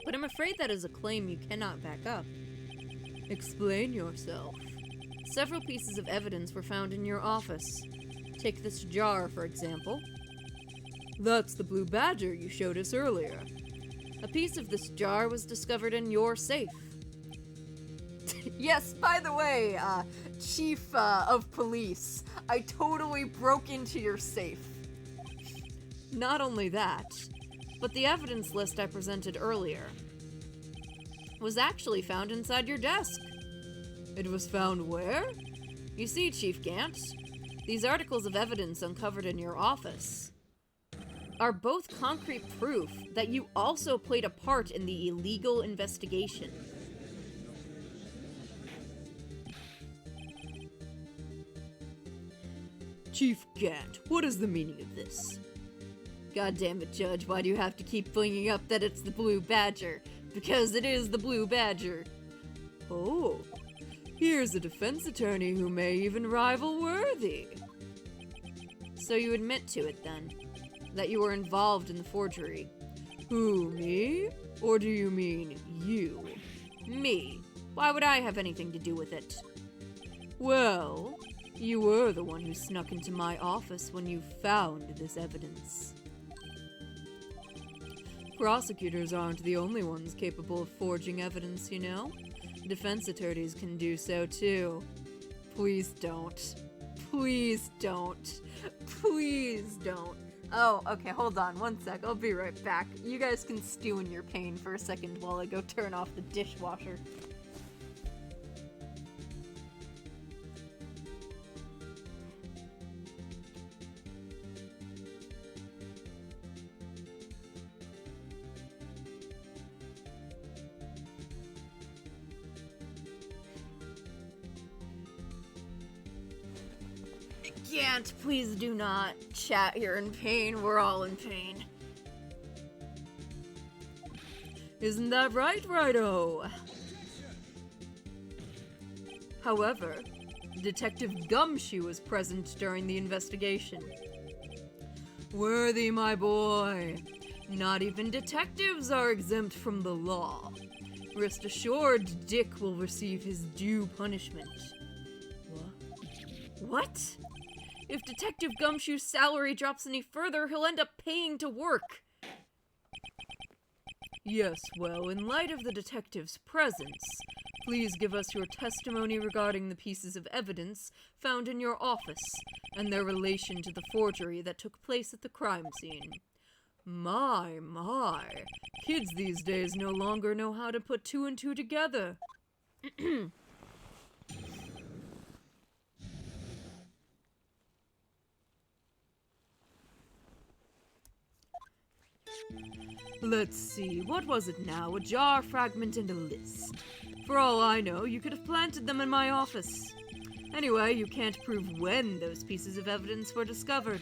But I'm afraid that is a claim you cannot back up. Explain yourself. Several pieces of evidence were found in your office. Take this jar, for example. That's the blue badger you showed us earlier. A piece of this jar was discovered in your safe. Yes, by the way, Chief of Police, I totally broke into your safe. Not only that, but the evidence list I presented earlier was actually found inside your desk. It was found where? You see, Chief Gant, these articles of evidence uncovered in your office are both concrete proof that you also played a part in the illegal investigation. Chief Gant, what is the meaning of this? God damn it, Judge, why do you have to keep bringing up that it's the Blue Badger? Because it is the Blue Badger. Oh, here's a defense attorney who may even rival Worthy. So you admit to it, then? That you were involved in the forgery. Who, me? Or do you mean you? Me. Why would I have anything to do with it? Well, you were the one who snuck into my office when you found this evidence. Prosecutors aren't the only ones capable of forging evidence, you know? Defense attorneys can do so too. Please don't. Please don't. Please don't. Oh, okay, hold on one sec. I'll be right back. You guys can stew in your pain for a second while I go turn off the dishwasher. Gant, please do not chat. You're in pain. We're all in pain. Isn't that right, Righto? However, Detective Gumshoe was present during the investigation. Worthy, my boy. Not even detectives are exempt from the law. Rest assured, Dick will receive his due punishment. What? If Detective Gumshoe's salary drops any further, he'll end up paying to work. Yes, well, in light of the detective's presence, please give us your testimony regarding the pieces of evidence found in your office and their relation to the forgery that took place at the crime scene. My. Kids these days no longer know how to put two and two together. Let's see, what was it now? A jar, fragment, and a list. For all I know, you could have planted them in my office. Anyway, you can't prove when those pieces of evidence were discovered.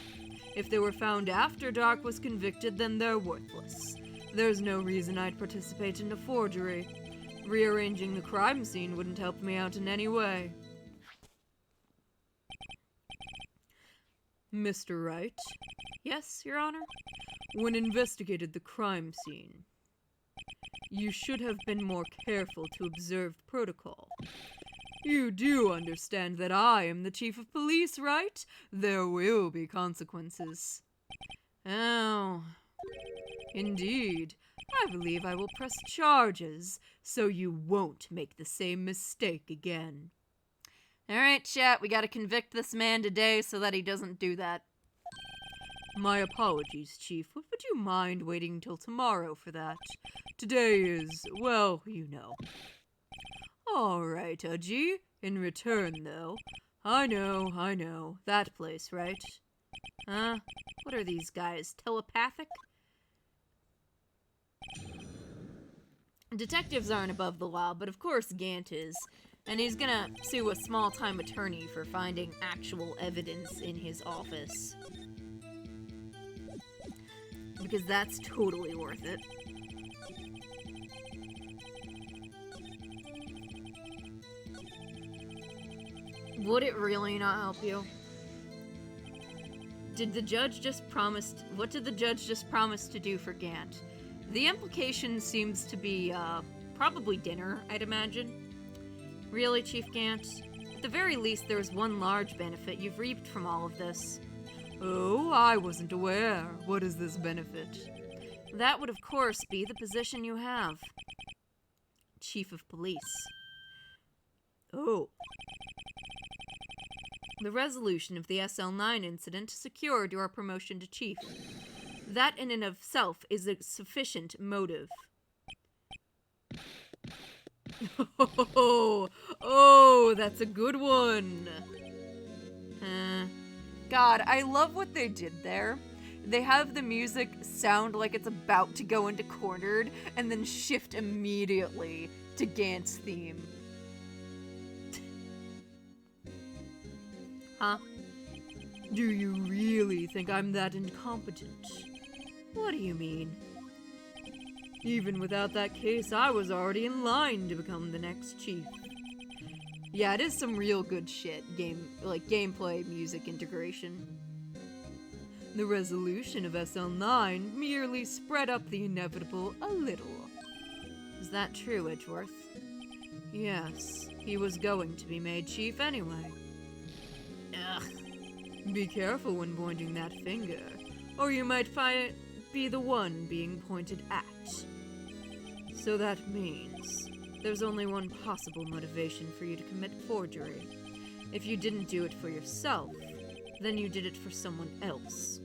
If they were found after Dark was convicted, then they're worthless. There's no reason I'd participate in a forgery. Rearranging the crime scene wouldn't help me out in any way. Mr. Wright? Yes, Your Honor? When investigated the crime scene, you should have been more careful to observe protocol. You do understand that I am the chief of police, right? There will be consequences. Oh, indeed. I believe I will press charges, so you won't make the same mistake again. Alright, chat, we gotta convict this man today so that he doesn't do that. My apologies, Chief. Would you mind waiting till tomorrow for that? Today is, well, you know. All right, Udgy. In return, though, I know. That place, right? Huh? What are these guys, telepathic? Detectives aren't above the law, but of course Gant is. And he's gonna sue a small-time attorney for finding actual evidence in his office. Because that's totally worth it. Would it really not help you? Did the judge just promise... What did the judge just promise to do for Gant? The implication seems to be, probably dinner, I'd imagine. Really, Chief Gant? At the very least, there is one large benefit you've reaped from all of this. Oh, I wasn't aware. What is this benefit? That would, of course, be the position you have. Chief of Police. Oh. The resolution of the SL9 incident secured your promotion to Chief. That in and of itself is a sufficient motive. Oh, that's a good one. God, I love what they did there. They have the music sound like it's about to go into cornered, and then shift immediately to Gant's theme. Huh? Do you really think I'm that incompetent? What do you mean? Even without that case, I was already in line to become the next chief. Yeah, it is some real good shit, gameplay, music integration. The resolution of SL9 merely spread up the inevitable a little. Is that true, Edgeworth? Yes, he was going to be made chief anyway. Ugh. Be careful when pointing that finger, or you might be the one being pointed at. So that means there's only one possible motivation for you to commit forgery. If you didn't do it for yourself, then you did it for someone else.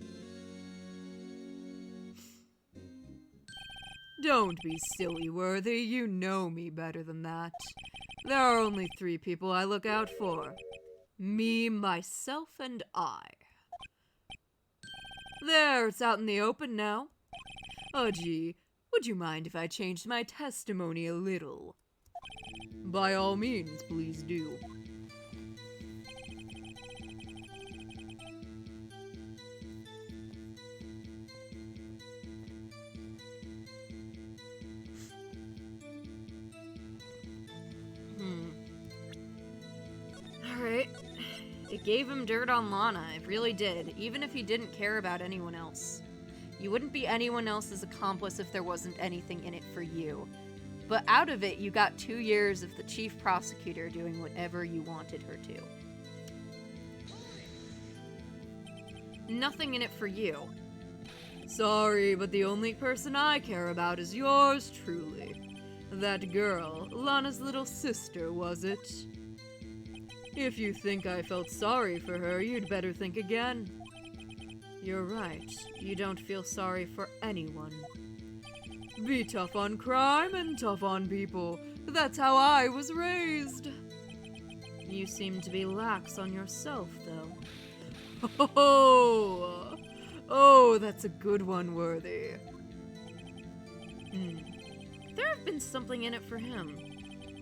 Don't be silly, Worthy. You know me better than that. There are only 3 people I look out for. Me, myself, and I. There, it's out in the open now. Oh, gee, would you mind if I changed my testimony a little? By all means, please do. Alright. It gave him dirt on Lana, it really did, even if he didn't care about anyone else. You wouldn't be anyone else's accomplice if there wasn't anything in it for you. But out of it, you got 2 years of the chief prosecutor doing whatever you wanted her to. Nothing in it for you. Sorry, but the only person I care about is yours truly. That girl, Lana's little sister, was it? If you think I felt sorry for her, you'd better think again. You're right, you don't feel sorry for anyone. Be tough on crime and tough on people. That's how I was raised. You seem to be lax on yourself, though. Oh, that's a good one, Worthy. There have been something in it for him.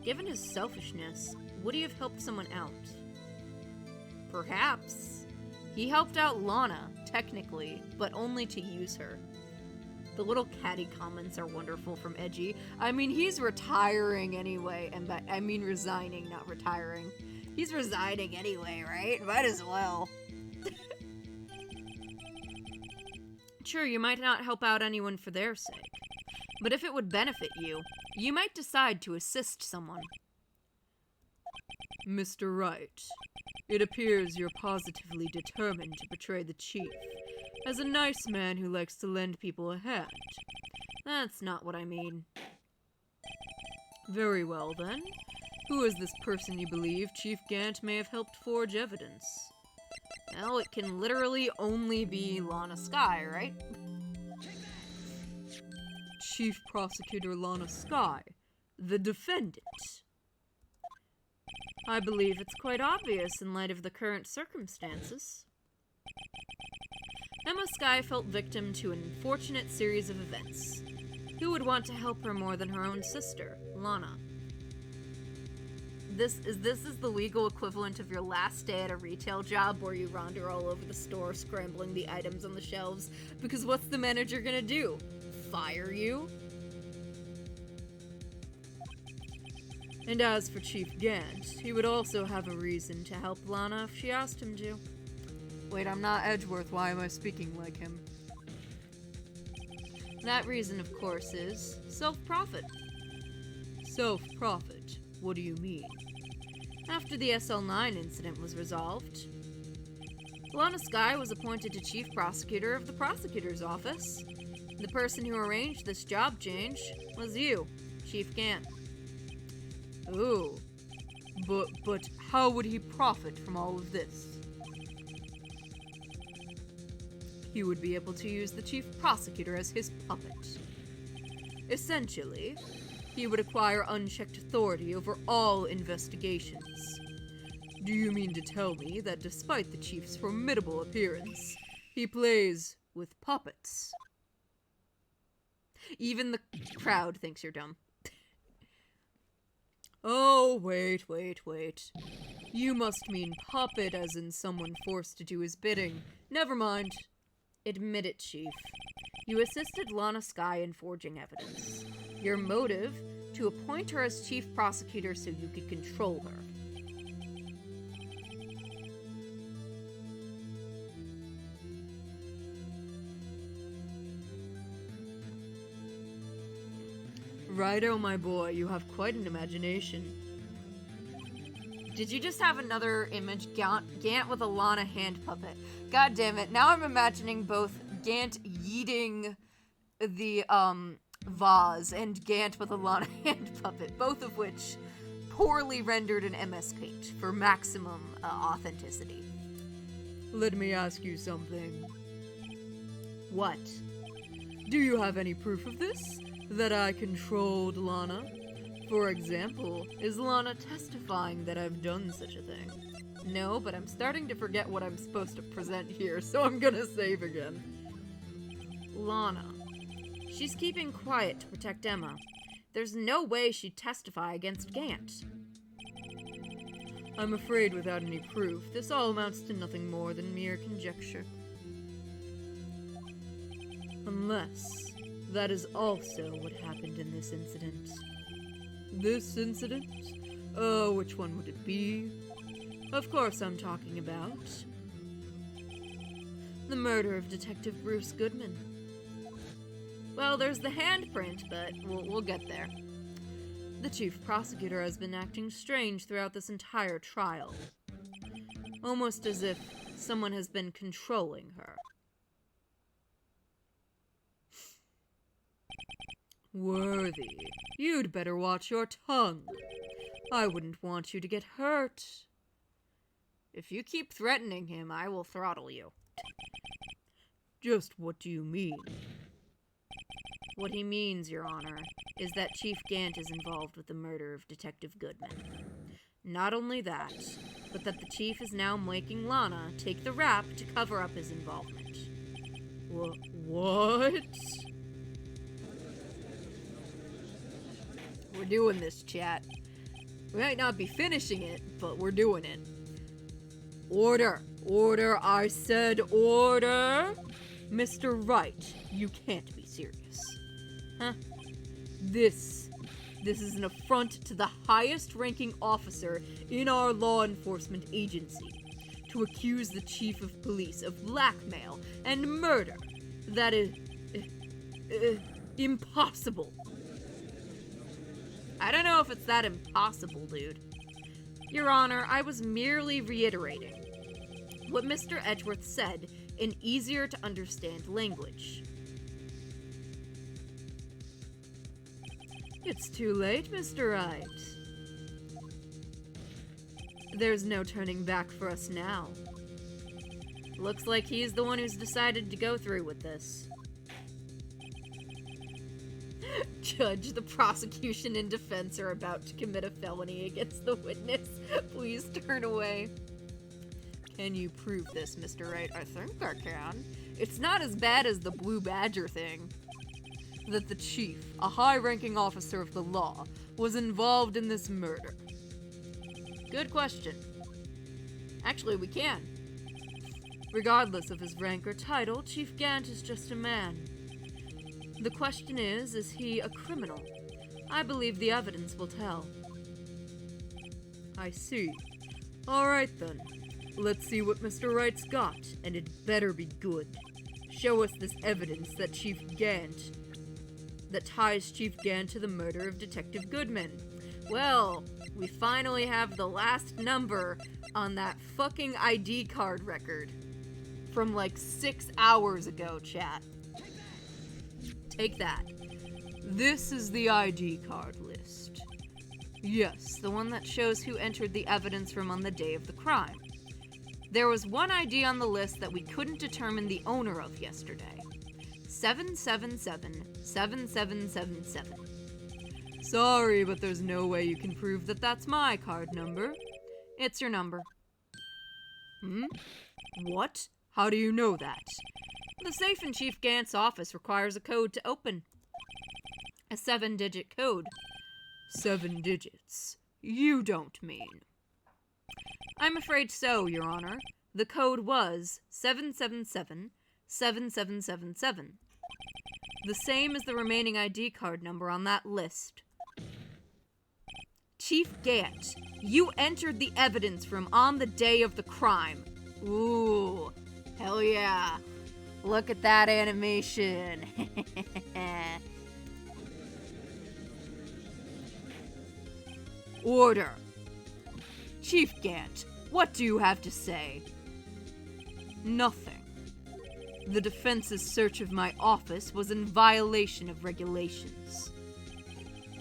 Given his selfishness, would he have helped someone out? Perhaps. He helped out Lana, technically, but only to use her. The little catty comments are wonderful from Edgy. I mean, he's retiring anyway, and I mean resigning, not retiring. He's resigning anyway, right? Might as well. Sure, you might not help out anyone for their sake, but if it would benefit you, you might decide to assist someone. Mr. Wright, it appears you're positively determined to betray the chief, as a nice man who likes to lend people a hand. That's not what I mean. Very well, then. Who is this person you believe Chief Gant may have helped forge evidence? Well, it can literally only be Lana Skye, right? Chief Prosecutor Lana Skye, the defendant. I believe it's quite obvious in light of the current circumstances. Emma Skye fell victim to an unfortunate series of events. Who would want to help her more than her own sister, Lana? This is the legal equivalent of your last day at a retail job where you wander all over the store scrambling the items on the shelves, because what's the manager gonna do? Fire you? And as for Chief Gant, he would also have a reason to help Lana if she asked him to. Wait, I'm not Edgeworth, why am I speaking like him? That reason, of course, is self-profit. Self-profit? What do you mean? After the SL9 incident was resolved, Lana Skye was appointed to Chief Prosecutor of the Prosecutor's Office. The person who arranged this job change was you, Chief Gant. Ooh. But how would he profit from all of this? He would be able to use the Chief Prosecutor as his puppet. Essentially, he would acquire unchecked authority over all investigations. Do you mean to tell me that despite the Chief's formidable appearance, he plays with puppets? Even the crowd thinks you're dumb. Oh, wait. You must mean puppet as in someone forced to do his bidding. Never mind. Admit it, Chief. You assisted Lana Skye in forging evidence. Your motive? To appoint her as Chief Prosecutor so you could control her. Righto, my boy, you have quite an imagination. Did you just have another image? Gant with a Lana hand puppet. God damn it. Now I'm imagining both Gant yeeting the, vase and Gant with a Lana hand puppet, both of which poorly rendered in MS Paint for maximum authenticity. Let me ask you something. What? Do you have any proof of this? That I controlled Lana? For example, is Lana testifying that I've done such a thing? No, but I'm starting to forget what I'm supposed to present here, so I'm gonna save again. Lana. She's keeping quiet to protect Emma. There's no way she'd testify against Gant. I'm afraid without any proof, this all amounts to nothing more than mere conjecture. Unless that is also what happened in this incident. This incident? Oh, which one would it be? Of course I'm talking about the murder of Detective Bruce Goodman. Well, there's the handprint, but we'll get there. The Chief Prosecutor has been acting strange throughout this entire trial. Almost as if someone has been controlling her. Worthy, you'd better watch your tongue. I wouldn't want you to get hurt. If you keep threatening him, I will throttle you. Just what do you mean? What he means, Your Honor, is that Chief Gant is involved with the murder of Detective Goodman. Not only that, but that the Chief is now making Lana take the rap to cover up his involvement. What? We're doing this, chat. We might not be finishing it, but we're doing it. Order! Order, I said order! Mr. Wright, you can't be serious. Huh? This is an affront to the highest-ranking officer in our law enforcement agency. To accuse the chief of police of blackmail and murder. That is... impossible. I don't know if it's that impossible, dude. Your Honor, I was merely reiterating what Mr. Edgeworth said in easier-to-understand language. It's too late, Mr. Wright. There's no turning back for us now. Looks like he's the one who's decided to go through with this. Judge, the prosecution and defense are about to commit a felony against the witness. Please turn away. Can you prove this, Mr. Wright? I think I can. It's not as bad as the Blue Badger thing. That the chief, a high-ranking officer of the law, was involved in this murder. Good question. Actually, we can. Regardless of his rank or title, Chief Gant is just a man. The question is he a criminal? I believe the evidence will tell. I see. Alright then. Let's see what Mr. Wright's got, and it better be good. Show us this evidence that ties Chief Gant to the murder of Detective Goodman. Well, we finally have the last number on that fucking ID card record. From like 6 hours ago, chat. Take that. This is the ID card list. Yes, the one that shows who entered the evidence room on the day of the crime. There was one ID on the list that we couldn't determine the owner of yesterday. 777-7777. Sorry, but there's no way you can prove that that's my card number. It's your number. What? How do you know that? The safe in Chief Gant's office requires a code to open. A 7-digit code. 7 digits. You don't mean. I'm afraid so, Your Honor. The code was 777-7777. The same as the remaining ID card number on that list. Chief Gant, you entered the evidence room on the day of the crime. Ooh, hell yeah. Look at that animation. Order. Chief Gant, what do you have to say? Nothing. The defense's search of my office was in violation of regulations.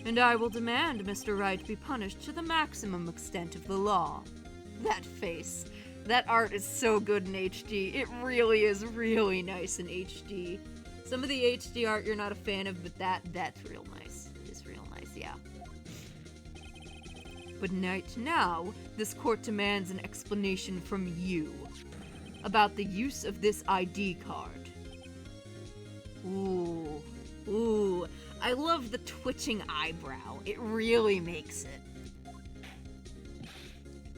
And I will demand Mr. Wright be punished to the maximum extent of the law. That face. That art is so good in HD. It really is really nice in HD. Some of the HD art you're not a fan of, but that's real nice. It's real nice, yeah. But now, this court demands an explanation from you about the use of this ID card. Ooh, I love the twitching eyebrow. It really makes it.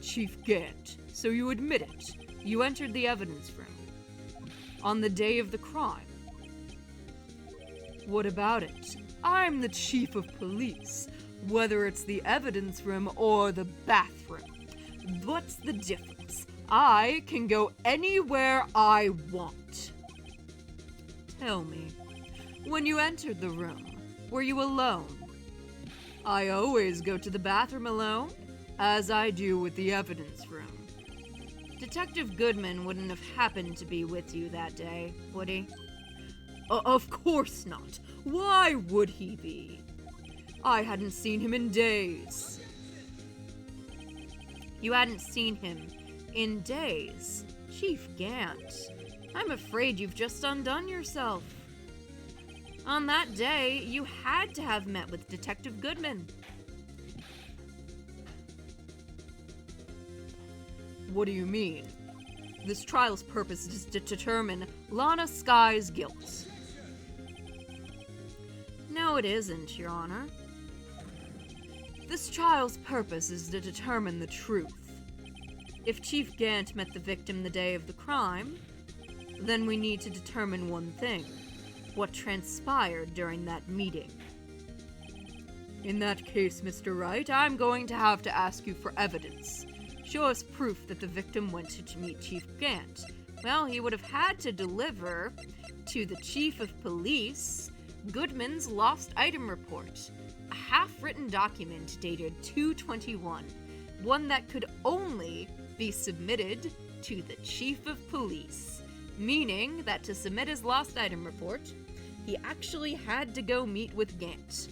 Chief Gant, so you admit it. You entered the evidence room on the day of the crime. What about it? I'm the chief of police, whether it's the evidence room or the bathroom. What's the difference? I can go anywhere I want. Tell me, when you entered the room, were you alone? I always go to the bathroom alone, as I do with the evidence room. Detective Goodman wouldn't have happened to be with you that day, would he? Of course not. Why would he be? I hadn't seen him in days. You hadn't seen him in days? Chief Gant, I'm afraid you've just undone yourself. On that day, you had to have met with Detective Goodman. What do you mean? This trial's purpose is to determine Lana Sky's guilt. No, it isn't, Your Honor. This trial's purpose is to determine the truth. If Chief Gant met the victim the day of the crime, then we need to determine one thing: what transpired during that meeting. In that case, Mr. Wright, I'm going to have to ask you for evidence. Show us proof that the victim went to meet Chief Gant. Well, he would have had to deliver to the Chief of Police Goodman's lost item report, a half-written document dated 2/21, one that could only be submitted to the Chief of Police, meaning that to submit his lost item report, he actually had to go meet with Gant.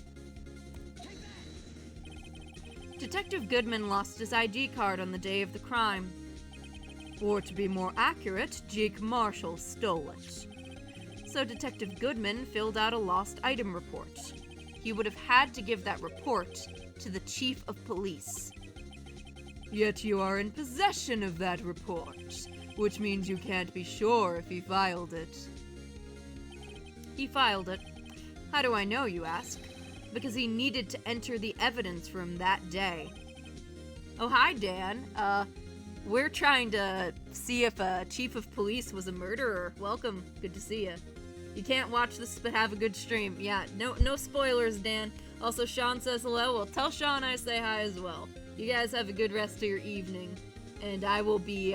Detective Goodman lost his ID card on the day of the crime. Or to be more accurate, Jake Marshall stole it. So Detective Goodman filled out a lost item report. He would have had to give that report to the Chief of Police. Yet you are in possession of that report, which means you can't be sure if he filed it. He filed it. How do I know, you ask? Because he needed to enter the evidence room that day. Oh, hi, Dan. We're trying to see if a Chief of Police was a murderer. Welcome. Good to see you. You can't watch this but have a good stream. Yeah, no spoilers, Dan. Also, Sean says hello. Well, tell Sean I say hi as well. You guys have a good rest of your evening. And I will be,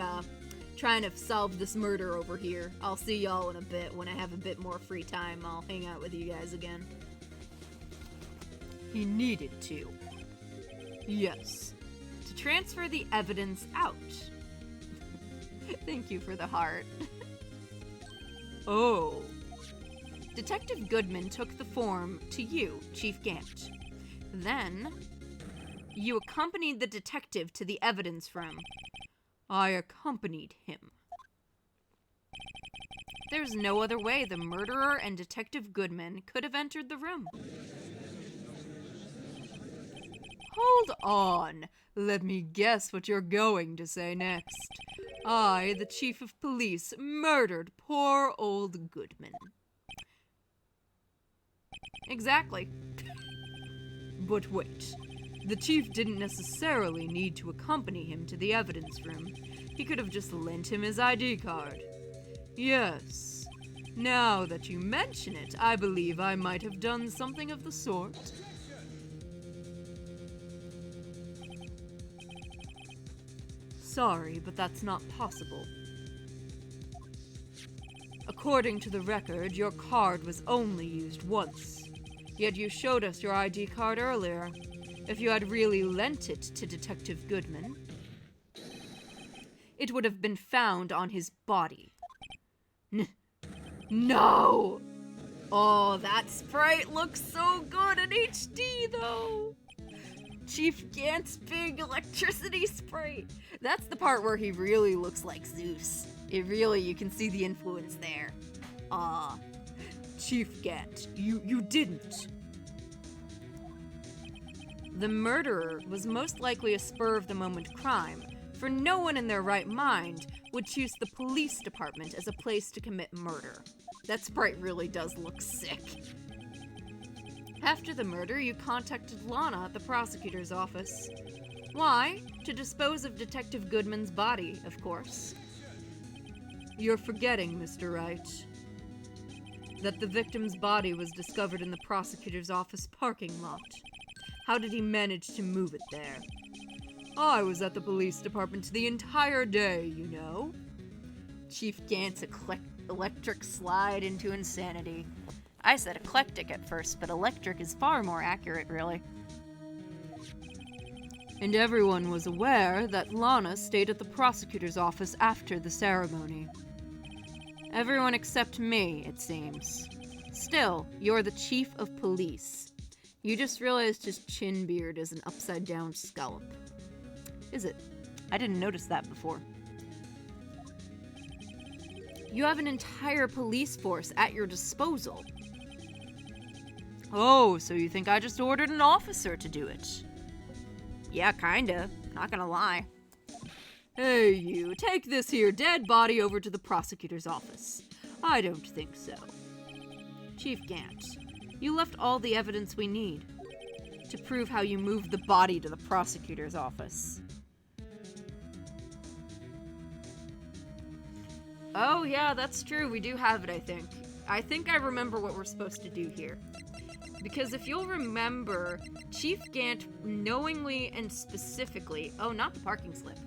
trying to solve this murder over here. I'll see y'all in a bit. When I have a bit more free time, I'll hang out with you guys again. He needed to. Yes. To transfer the evidence out. Thank you for the heart. Oh. Detective Goodman took the form to you, Chief Gant. Then, you accompanied the detective to the evidence room. I accompanied him. There's no other way the murderer and Detective Goodman could have entered the room. Hold on. Let me guess what you're going to say next. I, the Chief of Police, murdered poor old Goodman. Exactly. But wait. The chief didn't necessarily need to accompany him to the evidence room. He could have just lent him his ID card. Yes. Now that you mention it, I believe I might have done something of the sort. Sorry, but that's not possible. According to the record, your card was only used once. Yet you showed us your ID card earlier. If you had really lent it to Detective Goodman, it would have been found on his body. No! Oh, that sprite looks so good in HD, though! Chief Gant's big electricity sprite. That's the part where he really looks like Zeus. You can see the influence there. Chief Gant, you didn't. The murderer was most likely a spur-of-the-moment crime, for no one in their right mind would choose the police department as a place to commit murder. That sprite really does look sick. After the murder, you contacted Lana at the prosecutor's office. Why? To dispose of Detective Goodman's body, of course. You're forgetting, Mr. Wright, that the victim's body was discovered in the prosecutor's office parking lot. How did he manage to move it there? I was at the police department the entire day, you know. Chief Gant's electric slide into insanity. I said eclectic at first, but electric is far more accurate, really. And everyone was aware that Lana stayed at the prosecutor's office after the ceremony. Everyone except me, it seems. Still, you're the chief of police. You just realized his chin beard is an upside-down scallop. Is it? I didn't notice that before. You have an entire police force at your disposal. Oh, so you think I just ordered an officer to do it? Yeah, kinda. Not gonna lie. Hey, you, take this here dead body over to the prosecutor's office. I don't think so. Chief Gant, you left all the evidence we need to prove how you moved the body to the prosecutor's office. Oh, yeah, that's true. We do have it, I think. I think I remember what we're supposed to do here. Because if you'll remember, Chief Gant knowingly and specifically... Oh, not the parking slip.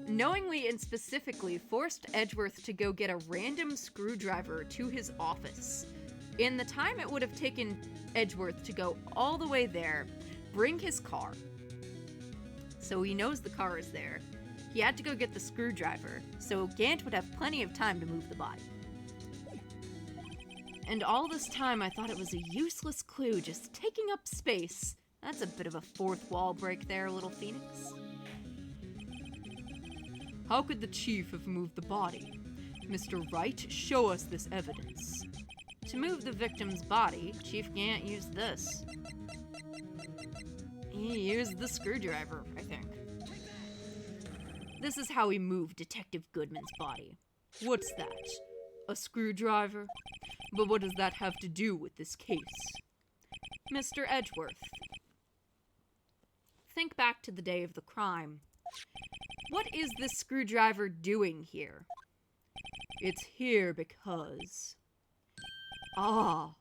Knowingly and specifically forced Edgeworth to go get a random screwdriver to his office. In the time it would have taken Edgeworth to go all the way there, bring his car. So he knows the car is there. He had to go get the screwdriver, so Gant would have plenty of time to move the body. And all this time I thought it was a useless clue just taking up space. That's a bit of a fourth wall break there, little Phoenix. How could the chief have moved the body? Mr. Wright, show us this evidence. To move the victim's body, Chief Gant used this. He used the screwdriver, I think. This is how he moved Detective Goodman's body. What's that? A screwdriver? But what does that have to do with this case? Mr. Edgeworth, think back to the day of the crime. What is this screwdriver doing here? It's here because... Ah.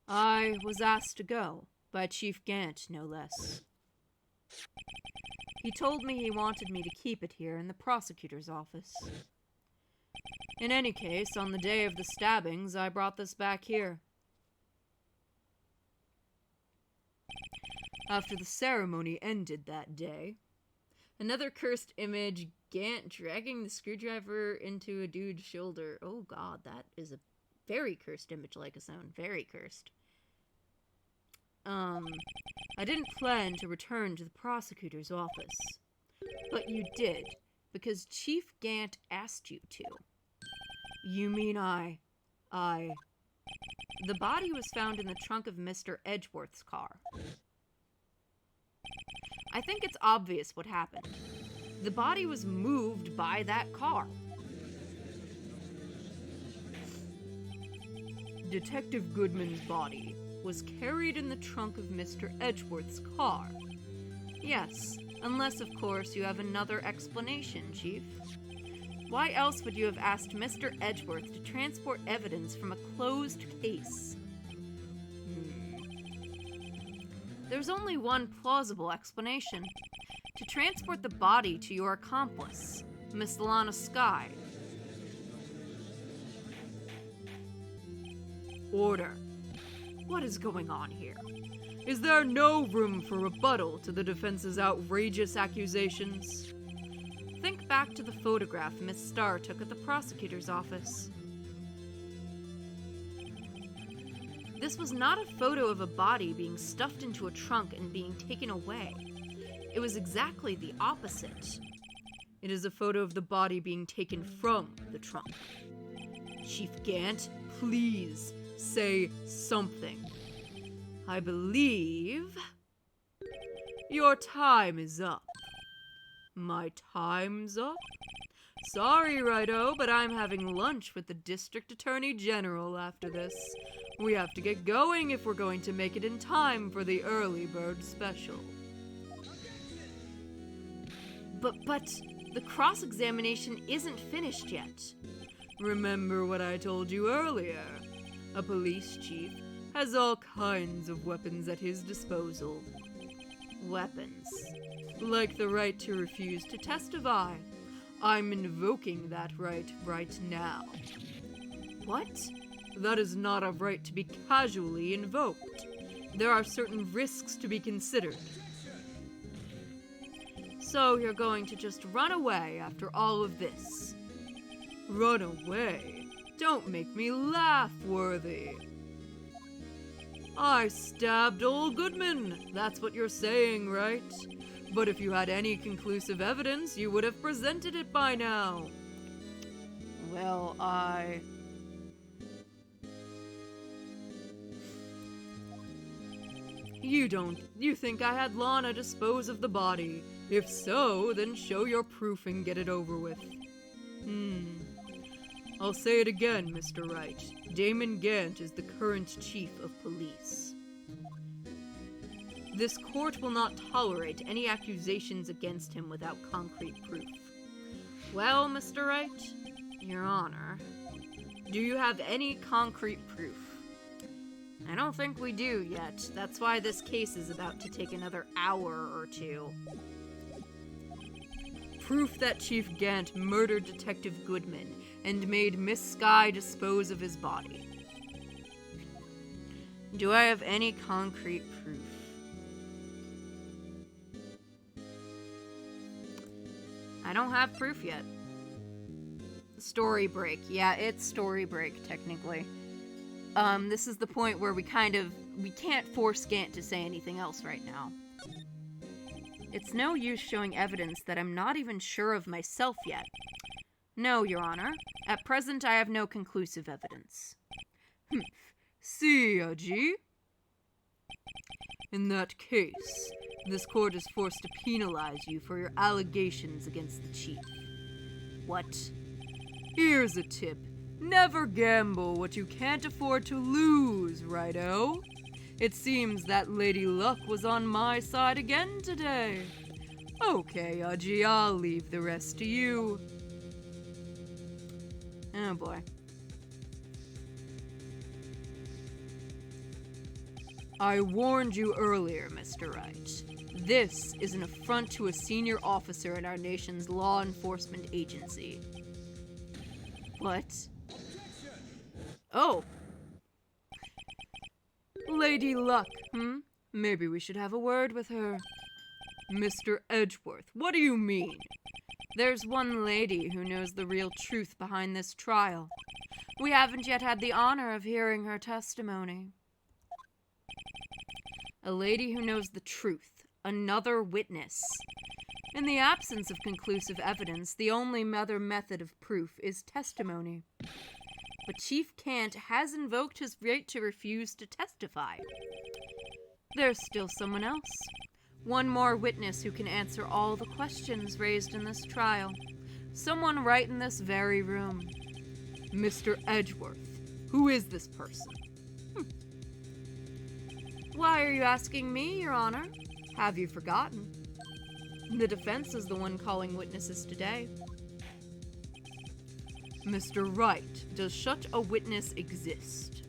I was asked to go, by Chief Gant, no less. He told me he wanted me to keep it here in the prosecutor's office. In any case, on the day of the stabbings, I brought this back here. After the ceremony ended that day, another cursed image, Gant dragging the screwdriver into a dude's shoulder. Oh god, that is a very cursed image, like its own. Very cursed. I didn't plan to return to the prosecutor's office. But you did, because Chief Gant asked you to. You mean The body was found in the trunk of Mr. Edgeworth's car. I think it's obvious what happened. The body was moved by that car. Detective Goodman's body was carried in the trunk of Mr. Edgeworth's car. Yes, unless, of course, you have another explanation, Chief. Why else would you have asked Mr. Edgeworth to transport evidence from a closed case? There's only one plausible explanation. To transport the body to your accomplice, Miss Lana Skye. Order. What is going on here? Is there no room for rebuttal to the defense's outrageous accusations? Think back to the photograph Miss Starr took at the prosecutor's office. This was not a photo of a body being stuffed into a trunk and being taken away. It was exactly the opposite. It is a photo of the body being taken from the trunk. Chief Gant, please say something. I believe your time is up. My time's up? Sorry, Righto, but I'm having lunch with the District Attorney General after this. We have to get going if we're going to make it in time for the early bird special. But the cross-examination isn't finished yet. Remember what I told you earlier. A police chief has all kinds of weapons at his disposal. Weapons. Like the right to refuse to testify. I'm invoking that right now. What? That is not a right to be casually invoked. There are certain risks to be considered. So you're going to just run away after all of this? Run away? Don't make me laugh, Worthy. I stabbed old Goodman. That's what you're saying, right? But if you had any conclusive evidence, you would have presented it by now. Well, You think I had Lana dispose of the body? If so, then show your proof and get it over with. I'll say it again, Mr. Wright. Damon Gant is the current chief of police. This court will not tolerate any accusations against him without concrete proof. Well, Mr. Wright, Your Honor, do you have any concrete proof? I don't think we do yet. That's why this case is about to take another hour or two. Proof that Chief Gant murdered Detective Goodman and made Miss Skye dispose of his body. Do I have any concrete proof? I don't have proof yet. Story break. Yeah, it's story break, technically. This is the point where we can't force Gant to say anything else right now. It's no use showing evidence that I'm not even sure of myself yet. No, Your Honor. At present, I have no conclusive evidence. See, Aji? In that case, this court is forced to penalize you for your allegations against the chief. What? Here's a tip. Never gamble what you can't afford to lose, righto? It seems that Lady Luck was on my side again today. Okay, Aji, I'll leave the rest to you. Oh boy. I warned you earlier, Mr. Wright. This is an affront to a senior officer in our nation's law enforcement agency. What? Oh. Lady Luck, Maybe we should have a word with her. Mr. Edgeworth, what do you mean? There's one lady who knows the real truth behind this trial. We haven't yet had the honor of hearing her testimony. A lady who knows the truth. Another witness. In the absence of conclusive evidence, the only other method of proof is testimony. But Chief Gant has invoked his right to refuse to testify. There's still someone else. One more witness who can answer all the questions raised in this trial. Someone right in this very room. Mr. Edgeworth. Who is this person? Why are you asking me, Your Honor? Have you forgotten? The defense is the one calling witnesses today. Mr. Wright, does such a witness exist?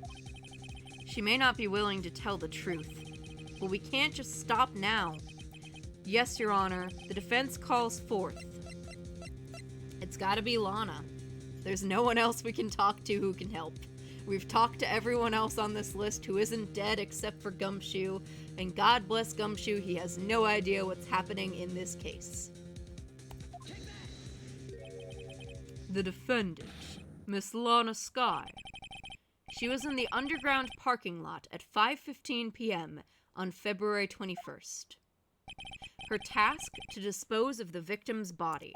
She may not be willing to tell the truth, but we can't just stop now. Yes, Your Honor, the defense calls forth. It's gotta be Lana. There's no one else we can talk to who can help. We've talked to everyone else on this list who isn't dead except for Gumshoe, and God bless Gumshoe, he has no idea what's happening in this case. The defendant, Miss Lana Skye. She was in the underground parking lot at 5:15 p.m. on February 21st. Her task to dispose of the victim's body.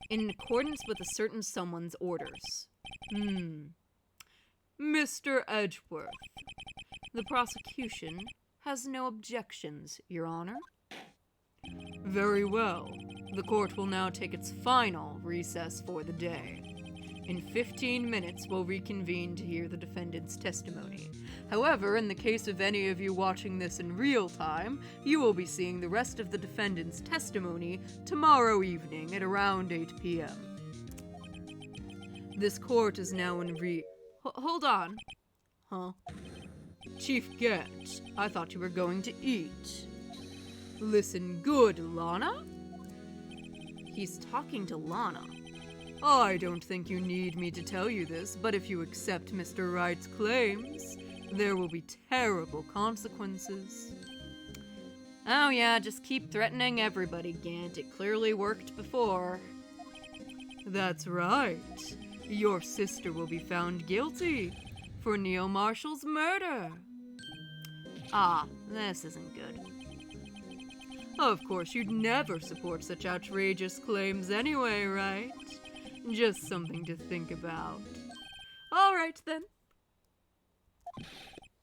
In accordance with a certain someone's orders. Mr. Edgeworth, the prosecution has no objections, Your Honor. Very well. The court will now take its final recess for the day. In 15 minutes, we'll reconvene to hear the defendant's testimony. However, in the case of any of you watching this in real time, you will be seeing the rest of the defendant's testimony tomorrow evening at around 8 p.m. This court is now in Hold on. Huh? Chief Gant, I thought you were going to eat. Listen good, Lana. He's talking to Lana. I don't think you need me to tell you this, but if you accept Mr. Wright's claims, There will be terrible consequences. Oh yeah, just keep threatening everybody, Gant. It clearly worked before. That's right. Your sister will be found guilty for Neil Marshall's murder. Ah, this isn't good. Of course, you'd never support such outrageous claims anyway, right? Just something to think about. All right, then.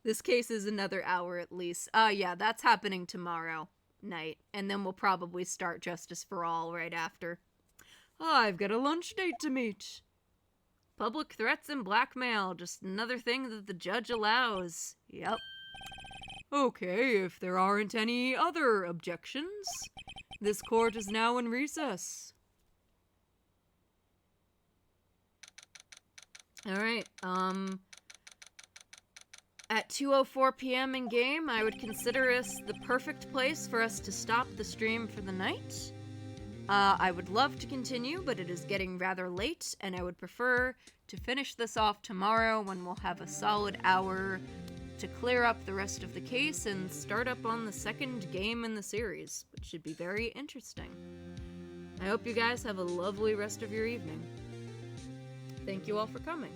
This case is another hour at least. Yeah, that's happening tomorrow night. And then we'll probably start Justice for All right after. I've got a lunch date to meet. Public threats and blackmail, just another thing that the judge allows. Yep. Okay, if there aren't any other objections, this court is now in recess. Alright, at 2:04 p.m. in game, I would consider this the perfect place for us to stop the stream for the night. I would love to continue, but it is getting rather late, and I would prefer to finish this off tomorrow when we'll have a solid hour to clear up the rest of the case and start up on the second game in the series, which should be very interesting. I hope you guys have a lovely rest of your evening. Thank you all for coming.